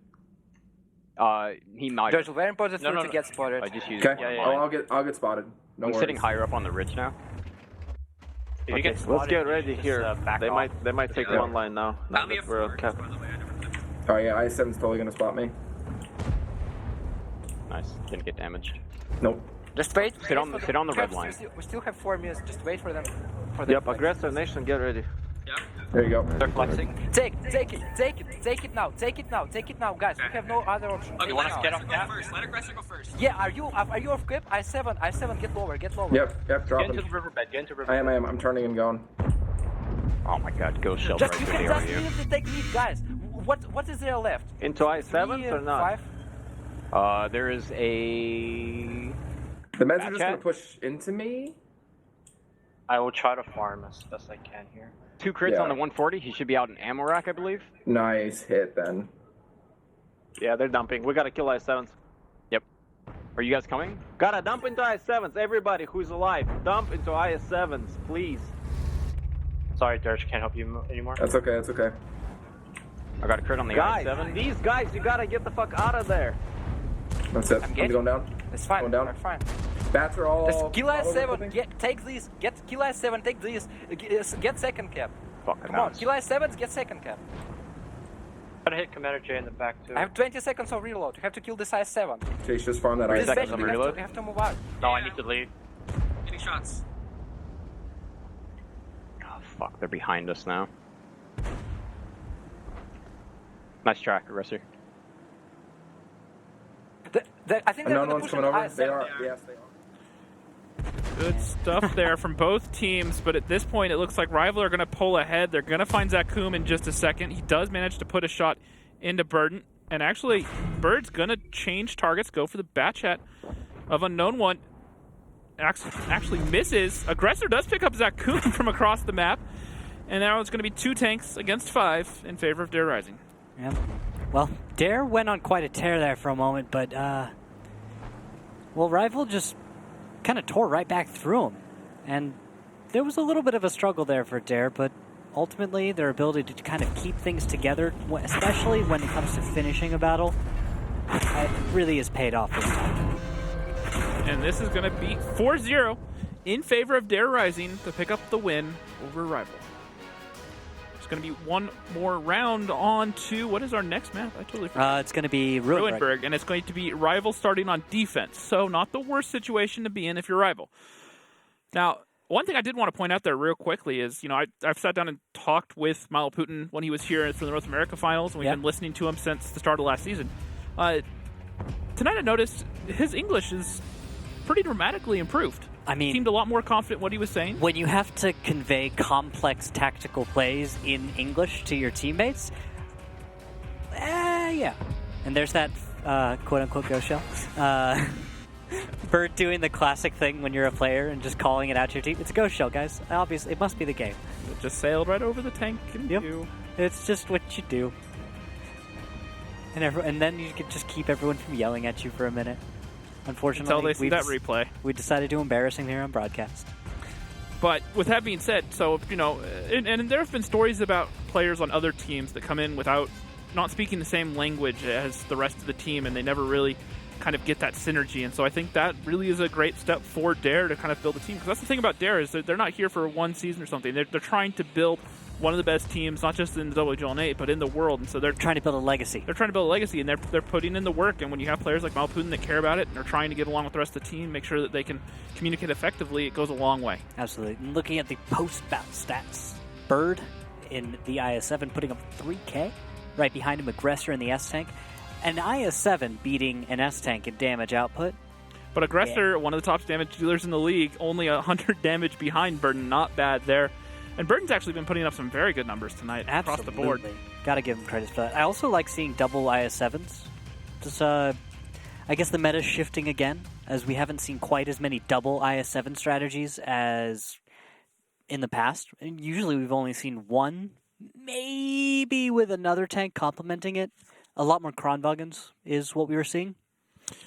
M: He might.
L: There's a very important thing
I: No,
L: to
I: no.
L: get spotted.
M: I just used
K: Okay.
I: Yeah, yeah,
K: Oh, I'll get spotted. No
M: I'm
K: worries.
M: sitting higher up on the ridge now.
I: If you
J: Okay,
I: get
J: let's
I: spotted,
J: get
I: you
J: ready
I: just,
J: here.
I: back
J: They
I: off.
J: might take
K: Yeah.
J: one line now. Now
N: Found me
J: that
N: a
J: we're on
N: forge,
J: cap.
N: by the way. I never put them.
K: Oh yeah, I-7's totally gonna spot me.
M: Nice. Didn't get damaged.
K: Nope.
L: Just wait.
M: Sit on the red
L: Caps,
M: line.
L: We still have 4 minutes. Just wait for them.
J: Yep, aggressor nation, get ready.
N: Yeah.
K: There you go.
I: They're flexing.
L: Take it now, guys. We have no other option.
N: Okay,
I: You want
N: let
I: us to get
N: aggressor
I: on
N: go
I: cap?
N: first. Let aggressor go first.
L: Yeah, are you off cap? I-7, get lower.
K: Yep,
I: Get
K: dropping.
I: into the riverbed. Get into the
K: I
I: riverbed.
K: am. I'm turning and going.
M: Oh my god, go shell
L: Just
M: right
L: you
M: through
L: can
M: the
L: just
M: RU.
L: leave the technique, guys. What is there left?
J: Into I-7 or not?
L: 5?
M: There is a...
K: The meds are
M: Back
K: just
M: chat?
K: gonna push into me.
I: I will try to farm as best I can here.
M: 2 crits
K: Yeah.
M: on the 140. He should be out in ammo rack, I believe.
K: Nice hit then.
J: Yeah, they're dumping. We gotta kill I-7s.
M: Yep. Are you guys coming?
J: Gotta dump into I-7s. Everybody who's alive, dump into I-7s, please.
M: Sorry, Dirge, can't help you anymore.
K: That's okay. That's okay.
M: I got a crit on the
J: Guys,
M: I-7.
J: these guys, you gotta get the fuck out of there.
K: That's it. I'm going down.
L: It's fine.
K: Going down.
L: We're fine.
K: Bats are all.
L: Just kill
K: all over
L: I7.
K: everything?
L: Take these. Kill I7. Take these. Get second cap.
M: Fuck,
L: Come on. Kill I7. Get second cap.
M: Gotta hit Commander J in the back too.
L: I have 20 seconds of reload. You have to kill this I7.
K: Chase, just farm that
L: This
K: ice.
L: bench, we have to move out.
M: No, I need to leave.
N: Getting shots.
M: Oh, fuck, they're behind us now. Nice track, Aggressor.
L: I think they're
K: Unknown
L: gonna
K: one's
L: push
K: coming
L: with
K: over.
L: I7.
K: They are. Yes, they are.
D: Good stuff there from both teams, but at this point it looks like Rival are going to pull ahead. They're going to find Zakum in just a second. He does manage to put a shot into Burden, and actually Bird's going to change targets, go for the bat chat of Unknown One. Actually misses. Aggressor does pick up Zakum from across the map, and now it's going to be 2 tanks against 5 in favor of Dare Rising.
A: Yeah. Well, Dare went on quite a tear there for a moment, but well, Rival just kind of tore right back through him. And there was a little bit of a struggle there for Dare, but ultimately their ability to kind of keep things together, especially when it comes to finishing a battle, it really is paid off this time.
D: And this is going to be 4-0 in favor of Dare Rising to pick up the win over Rival. It's going to be one more round on to, what is our next map? I totally forgot.
A: It's going to be Ruinenberg.
D: And it's going to be Rival starting on defense. So not the worst situation to be in if you're Rival. Now, one thing I did want to point out there real quickly is, I've sat down and talked with Milo Putin when he was here for the North America Finals, and we've been listening to him since the start of last season. Tonight I noticed his English is pretty dramatically improved.
A: I mean,
D: he seemed a lot more confident in what he was saying.
A: When you have to convey complex tactical plays in English to your teammates, yeah. And there's that quote-unquote ghost shell. Bird doing the classic thing when you're a player and just calling it out to your team. It's a ghost shell, guys. Obviously, it must be the game.
D: It just sailed right over the tank. And
A: It's just what you do. And then you can just keep everyone from yelling at you for a minute. Unfortunately,
D: until they see that replay,
A: we decided to embarrass him here on broadcast.
D: But with that being said, so and there have been stories about players on other teams that come in without not speaking the same language as the rest of the team, and they never really kind of get that synergy. And so I think that really is a great step for Dare to kind of build a team, because that's the thing about Dare is that they're not here for one season or something. They're trying to build one of the best teams, not just in the WGLNA, but in the world. And so they're
A: trying to build a legacy.
D: They're trying to build a legacy, and they're putting in the work. And when you have players like Malputin that care about it and are trying to get along with the rest of the team, make sure that they can communicate effectively, it goes a long way.
A: Absolutely. And looking at the post-bout stats, Bird in the IS-7 putting up 3K, right behind him Aggressor in the S-Tank, and IS-7 beating an S-Tank in damage output.
D: But Aggressor, one of the top damage dealers in the league, only 100 damage behind Burden. Not bad there. And Burden's actually been putting up some very good numbers tonight across the board.
A: Got to give him credit for that. I also like seeing double IS-7s. Just, I guess the meta's shifting again, as we haven't seen quite as many double IS-7 strategies as in the past. And usually we've only seen one, maybe with another tank complementing it. A lot more Kronwagens is what we were seeing.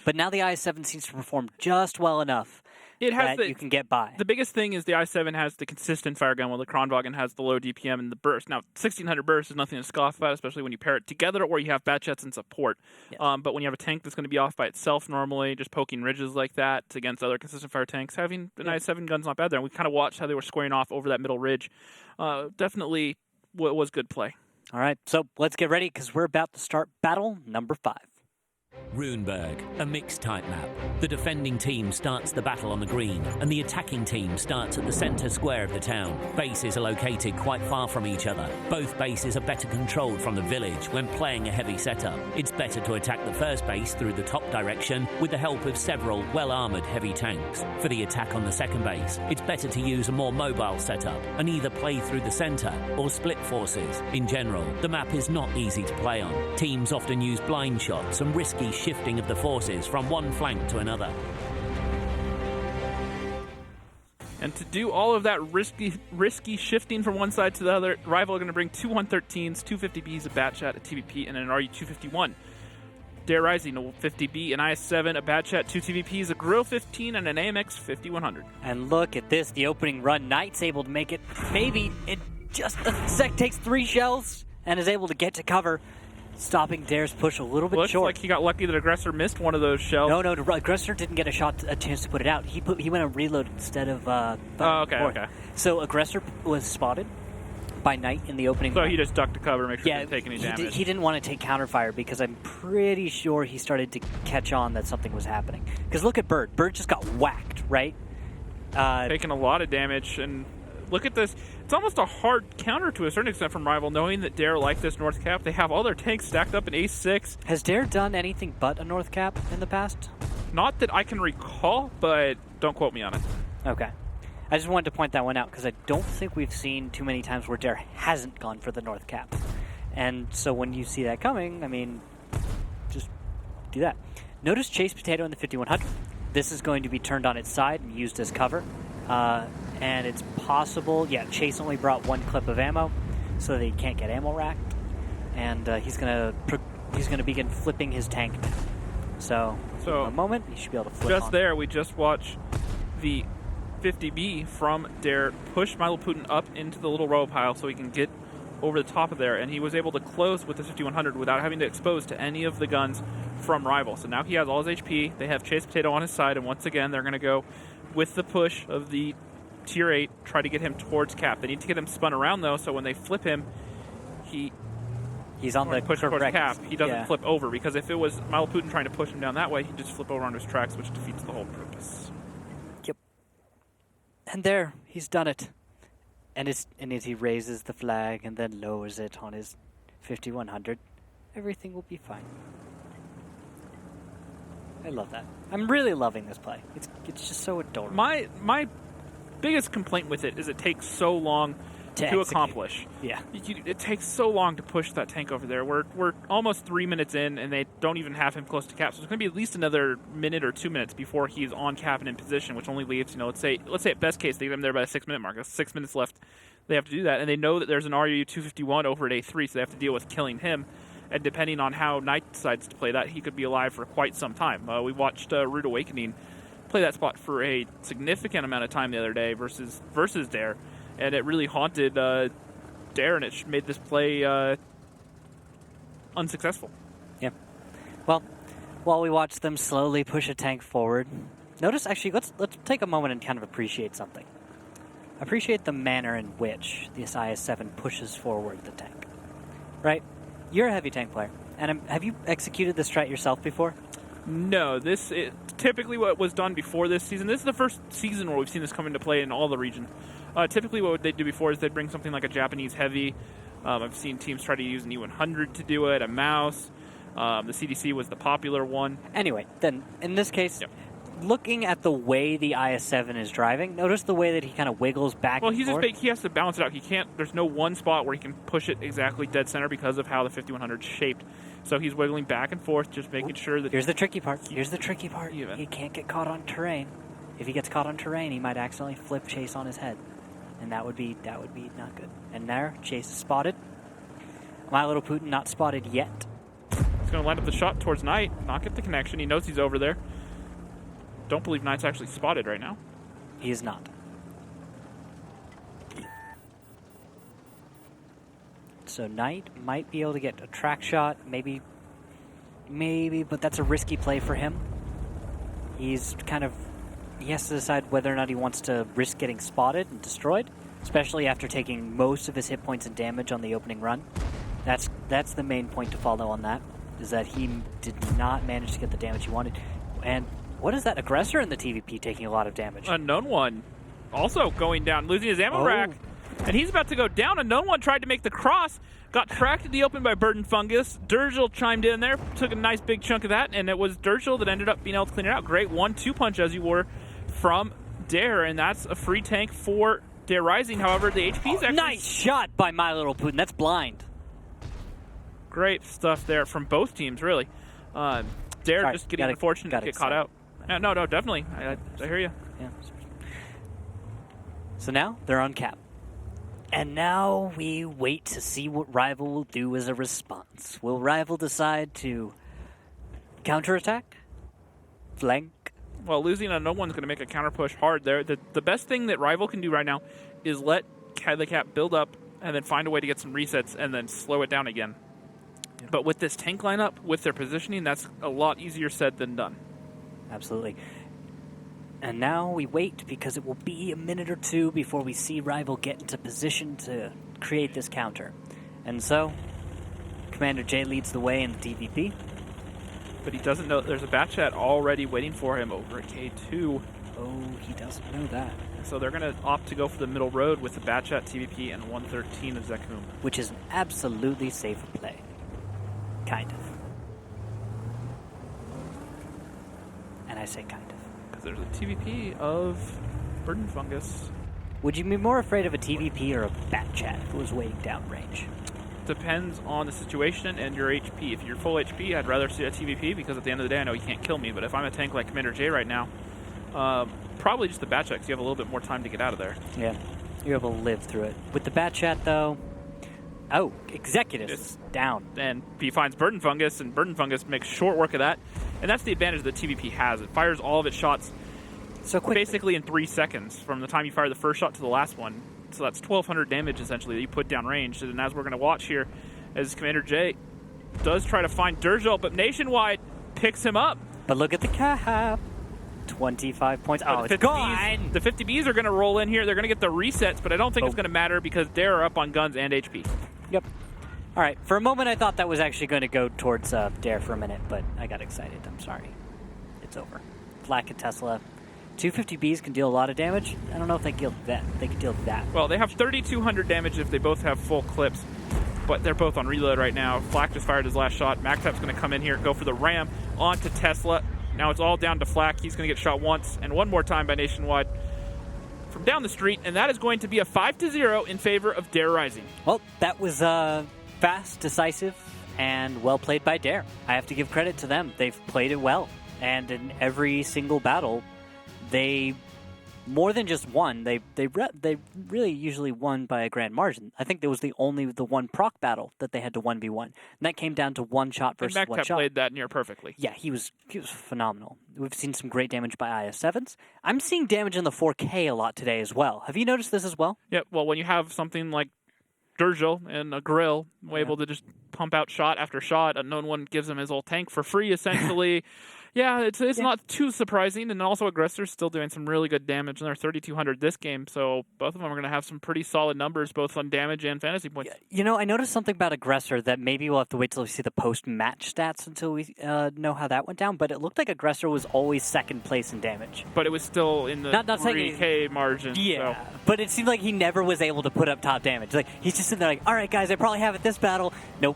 A: But now the IS-7 seems to perform just well enough that you can get by.
D: The biggest thing is the I-7 has the consistent fire gun, while the Kronwagen has the low DPM and the burst. Now, 1600 burst is nothing to scoff at, especially when you pair it together or you have bat jets and support.
A: Yes.
D: But when you have a tank that's going to be off by itself normally, just poking ridges like that against other consistent fire tanks, having an I-7 gun's not bad there. And we kind of watched how they were squaring off over that middle ridge. Definitely was good play.
A: All right, so let's get ready, because we're about to start battle number 5.
E: Ruinenberg, a mixed type map. The defending team starts the battle on the green, and the attacking team starts at the centre square of the town. Bases are located quite far from each other. Both bases are better controlled from the village when playing a heavy setup. It's better to attack the first base through the top direction with the help of several well-armoured heavy tanks. For the attack on the second base, it's better to use a more mobile setup and either play through the centre or split forces. In general, the map is not easy to play on. Teams often use blind shots and risky shifting of the forces from one flank to another.
D: And to do all of that risky shifting from one side to the other, Rival are going to bring two 113s, two 50Bs, a Batchat, a TVP, and an RU-251. Dare Rising, a 50B, an IS-7, a Batchat, two TVPs, a Grill 15, and an AMX 5100.
A: And look at this, the opening run. Knight's able to make it maybe just a sec, takes 3 shells and is able to get to cover, stopping Dare's push a little bit
D: Looks
A: short.
D: like he got lucky that Aggressor missed one of those shells.
A: No, Aggressor didn't get a chance to put it out. He went on reload instead of.
D: Okay.
A: So Aggressor was spotted by Knight in the opening.
D: So
A: round.
D: he just ducked to cover, make sure he didn't take any damage.
A: He didn't want to take counterfire because I'm pretty sure he started to catch on that something was happening. Because look at Bird. Bird just got whacked, right?
D: Taking a lot of damage, and look at this. It's almost a hard counter to a certain extent from Rival, knowing that Dare likes this North Cap. They have all their tanks stacked up in A6.
A: Has Dare done anything but a North Cap in the past?
D: Not that I can recall, but don't quote me on it.
A: Okay. I just wanted to point that one out because I don't think we've seen too many times where Dare hasn't gone for the North Cap. And so when you see that coming, I mean, just do that. Notice Chase Potato in the 5100. This is going to be turned on its side and used as cover. And it's possible, Chase only brought 1 clip of ammo so that he can't get ammo racked. And he's going to begin flipping his tank now. So in a moment, he should be able to flip
D: Just
A: on.
D: there, we just watched the 50B from Dare push Milo Putin up into the little row pile so he can get over the top of there, and he was able to close with the 5100 without having to expose to any of the guns from Rival. So now he has all his HP. They have Chase Potato on his side, and once again, they're going to go with the push of the Tier 8, try to get him towards Cap. They need to get him spun around, though, so when they flip him,
A: he's on the
D: push towards
A: correct
D: Cap. He doesn't
A: yeah.
D: flip over, because if it was Milo Putin trying to push him down that way, he'd just flip over onto his tracks, which defeats the whole purpose.
A: Yep. And there, he's done it. And as he raises the flag and then lowers it on his 5100, everything will be fine. I love that. I'm really loving this play. It's just so adorable.
D: My biggest complaint with it is it takes so long to accomplish.
A: Yeah.
D: It takes so long to push that tank over there. We're almost 3 minutes in, and they don't even have him close to Cap. So it's going to be at least another minute or 2 minutes before he's on Cap and in position, which only leaves, let's say at best case they get him there by the 6 minute mark. That's 6 minutes left. They have to do that, and they know that there's an RU 251 over at A3, so they have to deal with killing him. And depending on how Knight decides to play that, he could be alive for quite some time. We watched Rude Awakening play that spot for a significant amount of time the other day versus Dare, and it really haunted Dare, and it made this play unsuccessful.
A: Yeah. Well, while we watch them slowly push a tank forward, notice actually let's take a moment and kind of appreciate something. Appreciate the manner in which this IS-7 pushes forward the tank. Right? You're a heavy tank player, and have you executed this strat yourself before?
D: No, this is typically what was done before this season. This is the first season where we've seen this come into play in all the region. Typically what they'd do before is they'd bring something like a Japanese heavy. I've seen teams try to use an E100 to do it, a mouse. The CDC was the popular one.
A: Anyway, then in this case, looking at the way the IS-7 is driving, notice the way that he kind of wiggles back and forth.
D: Well, he has to balance it out. He can't. There's no one spot where he can push it exactly dead center because of how the 5100 is shaped. So he's wiggling back and forth, just making sure that...
A: Here's the tricky part. He can't get caught on terrain. If he gets caught on terrain, he might accidentally flip Chase on his head. And that would be not good. And there, Chase is spotted. My Little Putin not spotted yet.
D: He's going to line up the shot towards Knight, not get the connection. He knows he's over there. Don't believe Knight's actually spotted right now.
A: He is not. So Knight might be able to get a track shot, maybe, but that's a risky play for him. He has to decide whether or not he wants to risk getting spotted and destroyed, especially after taking most of his hit points and damage on the opening run. That's the main point to follow on that, is that he did not manage to get the damage he wanted. And what is that Aggressor in the TVP taking a lot of damage?
D: Unknown One also going down, losing his ammo rack. And he's about to go down. Unknown One tried to make the cross, got tracked in the open by Bird and Fungus. Durgil chimed in there, took a nice big chunk of that, and it was Durgil that ended up being able to clean it out. Great 1-2 punch, as you were, from Dare, and that's a free tank for Dare Rising. However, the HP's actually...
A: Nice shot by My Little Putin. That's blind.
D: Great stuff there from both teams, really. Dare just getting unfortunate to get caught out. No, definitely. I hear you.
A: Yeah. So now they're on Cap. And now we wait to see what Rival will do as a response. Will Rival decide to counterattack? Flank?
D: Well, losing Unknown One's going to make a counter push hard there. The best thing that Rival can do right now is let the Cap build up and then find a way to get some resets and then slow it down again. Yeah. But with this tank lineup, with their positioning, that's a lot easier said than done.
A: Absolutely. And now we wait because it will be a minute or two before we see Rival get into position to create this counter. And so, Commander J leads the way in the DVP.
D: But he doesn't know there's a bat chat already waiting for him over at K2.
A: Oh, he doesn't know that.
D: So they're going to opt to go for the middle road with the bat chat TVP and 113 of Zekum.
A: Which is an absolutely safer play. Kind of. And I say kind of.
D: Because there's a TVP of Burden Fungus.
A: Would you be more afraid of a TVP or a bat chat if it was waiting downrange?
D: Depends on the situation and your HP. If you're full HP, I'd rather see a TVP because at the end of the day, I know he can't kill me. But if I'm a tank like Commander J right now, probably just the bat chat because you have a little bit more time to get out of there.
A: Yeah, you're able to live through it. With the bat chat, though, oh, Executus is down.
D: And he finds Burden Fungus, and Burden Fungus makes short work of that. And that's the advantage that TVP has. It fires all of its shots
A: so quickly.
D: Basically in 3 seconds from the time you fire the first shot to the last one. So that's 1,200 damage, essentially, that you put down range. And as we're going to watch here, as Commander J does try to find Durzel, but Nationwide picks him up.
A: But look at the cap. 25 points. Oh, it's gone!
D: The 50Bs are going to roll in here. They're going to get the resets, but I don't think it's going to matter because they're up on guns and HP.
A: Yep. All right. For a moment, I thought that was actually going to go towards Dare for a minute, but I got excited. I'm sorry. It's over. Flak and Tesla. 250Bs can deal a lot of damage. I don't know if they can deal that. They can deal that.
D: Well, they have 3,200 damage if they both have full clips, but they're both on reload right now. Flak just fired his last shot. MacTap's going to come in here, go for the ram onto Tesla. Now it's all down to Flak. He's going to get shot once and one more time by Nationwide from down the street, and that is going to be a 5-0 in favor of Dare Rising.
A: Well, that was fast, decisive, and well played by Dare. I have to give credit to them. They've played it well, and in every single battle, they more than just won. They really usually won by a grand margin. I think there was the one proc battle that they had to 1v1, and that came down to one shot versus one shot.
D: played that near perfectly.
A: Yeah, he was phenomenal. We've seen some great damage by IS-7s. I'm seeing damage in the 4K a lot today as well. Have you noticed this as well?
D: Yeah, well, when you have something like Durzel and a grill, able to just pump out shot after shot, unknown one gives him his old tank for free, essentially. Yeah, it's not too surprising, and also Aggressor's still doing some really good damage, and they're 3,200 this game, so both of them are going to have some pretty solid numbers, both on damage and fantasy points.
A: You know, I noticed something about Aggressor that maybe we'll have to wait till we see the post-match stats until we know how that went down, but it looked like Aggressor was always second place in damage.
D: But it was still in the
A: not
D: 3K margin.
A: Yeah,
D: so.
A: But it seemed like he never was able to put up top damage. Like, he's just sitting there like, all right, guys, I probably have it this battle. Nope.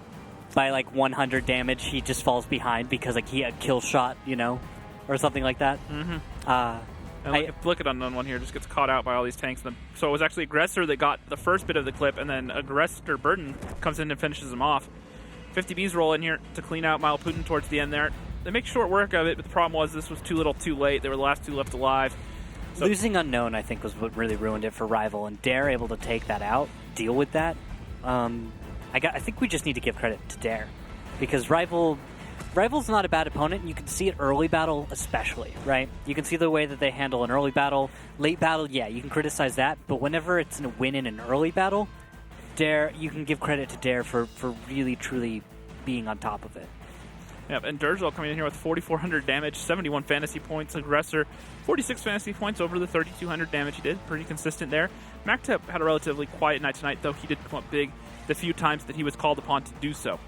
A: By, 100 damage, he just falls behind because, he had kill shot, or something like that.
D: Mm-hmm. Look at Unknown One here, just gets caught out by all these tanks. So it was actually Aggressor that got the first bit of the clip, and then Aggressor Burden comes in and finishes him off. 50Bs roll in here to clean out Mile Putin towards the end there. They make short work of it, but the problem was this was too little too late. They were the last two left alive. So
A: losing Unknown, I think, was what really ruined it for Rival, and Dare able to take that out, deal with that. I think we just need to give credit to Dare, because Rival's not a bad opponent. You can see it early battle especially, right? You can see the way that they handle an early battle. Late battle, yeah, you can criticize that, but whenever it's a win in an early battle, Dare, you can give credit to Dare for really, truly being on top of it.
D: Yep, and Durzel coming in here with 4,400 damage, 71 fantasy points. Aggressor, 46 fantasy points over the 3,200 damage he did. Pretty consistent there. MacTap had a relatively quiet night tonight, though he did come up big the few times that he was called upon to do so.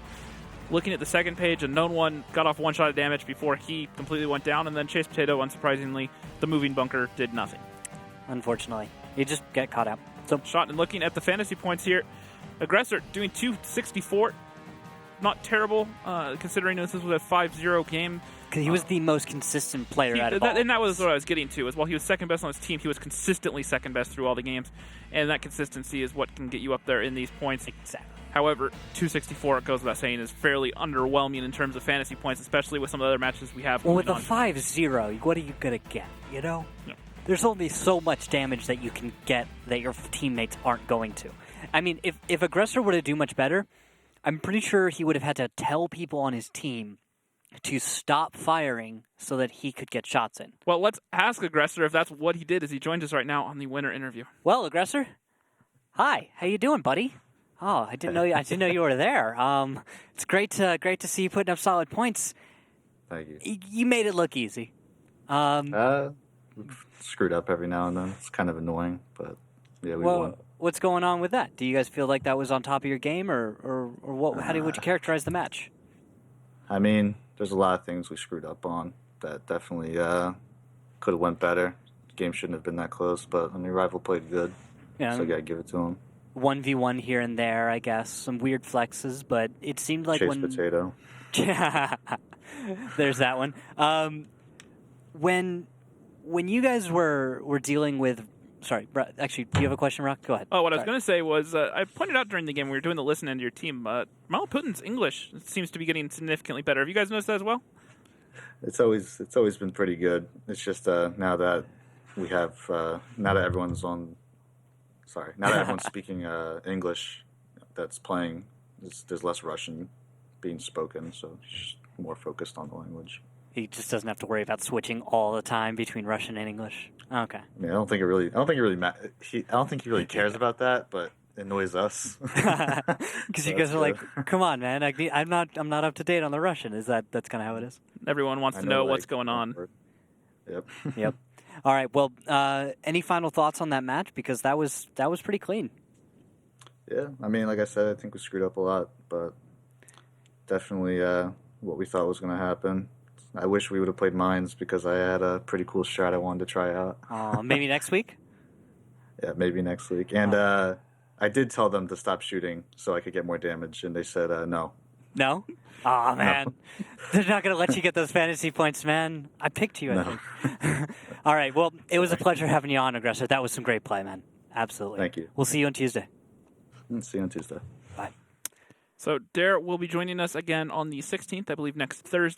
D: Looking at the second page, Unknown One got off one shot of damage before he completely went down, and then Chase Potato, unsurprisingly, the moving bunker did nothing.
A: Unfortunately. He just got caught out. So
D: shot, and looking at the fantasy points here, Aggressor doing 264. Not terrible, considering this was a 5-0 game.
A: Because he was the most consistent player out of all.
D: And that was what I was getting to, is while he was second best on his team, he was consistently second best through all the games. And that consistency is what can get you up there in these points.
A: Exactly.
D: However, 264, it goes without saying, is fairly underwhelming in terms of fantasy points, especially with some of the other matches we have.
A: Well, with a 5-0, what are you going to get,
D: Yeah.
A: There's only so much damage that you can get that your teammates aren't going to. I mean, if Aggressor were to do much better, I'm pretty sure he would have had to tell people on his team to stop firing so that he could get shots in.
D: Well, let's ask Aggressor if that's what he did as he joins us right now on the winner interview.
A: Well, Aggressor, hi. How you doing, buddy? Oh, I didn't know. I didn't know you were there. It's great to see you putting up solid points.
B: Thank you.
A: You made it look easy.
B: Screwed up every now and then. It's kind of annoying, but yeah, we won.
A: What's going on with that? Do you guys feel like that was on top of your game, or what? How would you characterize the match?
B: I mean, there's a lot of things we screwed up on that definitely could have went better. The game shouldn't have been that close, but I mean, rival played good,
A: Yeah.
B: so I gotta give it to him.
A: 1v1 here and there, I guess. Some weird flexes, but it seemed like
B: Chase potato.
A: There's that one. When you guys were dealing with, sorry, actually, do you have a question, Rock? Go ahead.
D: Oh, what I was going to say was, I pointed out during the game we were doing the listen into your team. Malaputin's English seems to be getting significantly better. Have you guys noticed that as well?
B: It's always been pretty good. It's just now that we have now that everyone's speaking English that's playing, there's less Russian being spoken, so it's just more focused on the language.
A: He just doesn't have to worry about switching all the time between Russian and English. Okay.
B: I mean, I don't think he really cares about that, but it annoys us.
A: Because you guys are like, come on, man! I'm not up to date on the Russian. That's kind of how it is?
D: Everyone wants to know what's going on.
B: Yep.
A: Yep. All right. Well, any final thoughts on that match? Because that was pretty clean.
B: Yeah. I mean, like I said, I think we screwed up a lot, but definitely what we thought was going to happen. I wish we would have played mines because I had a pretty cool strat I wanted to try out.
A: Maybe next week?
B: Yeah, maybe next week. And I did tell them to stop shooting so I could get more damage, and they said no.
A: No? Aw, man. No. They're not going to let you get those fantasy points, man. I picked you, I think. All right, well, it was a pleasure having you on, Aggressor. That was some great play, man. Absolutely.
B: Thank you.
A: We'll see you on Tuesday.
B: See you on Tuesday.
A: Bye.
D: So Dare will be joining us again on the 16th, I believe, next Thursday.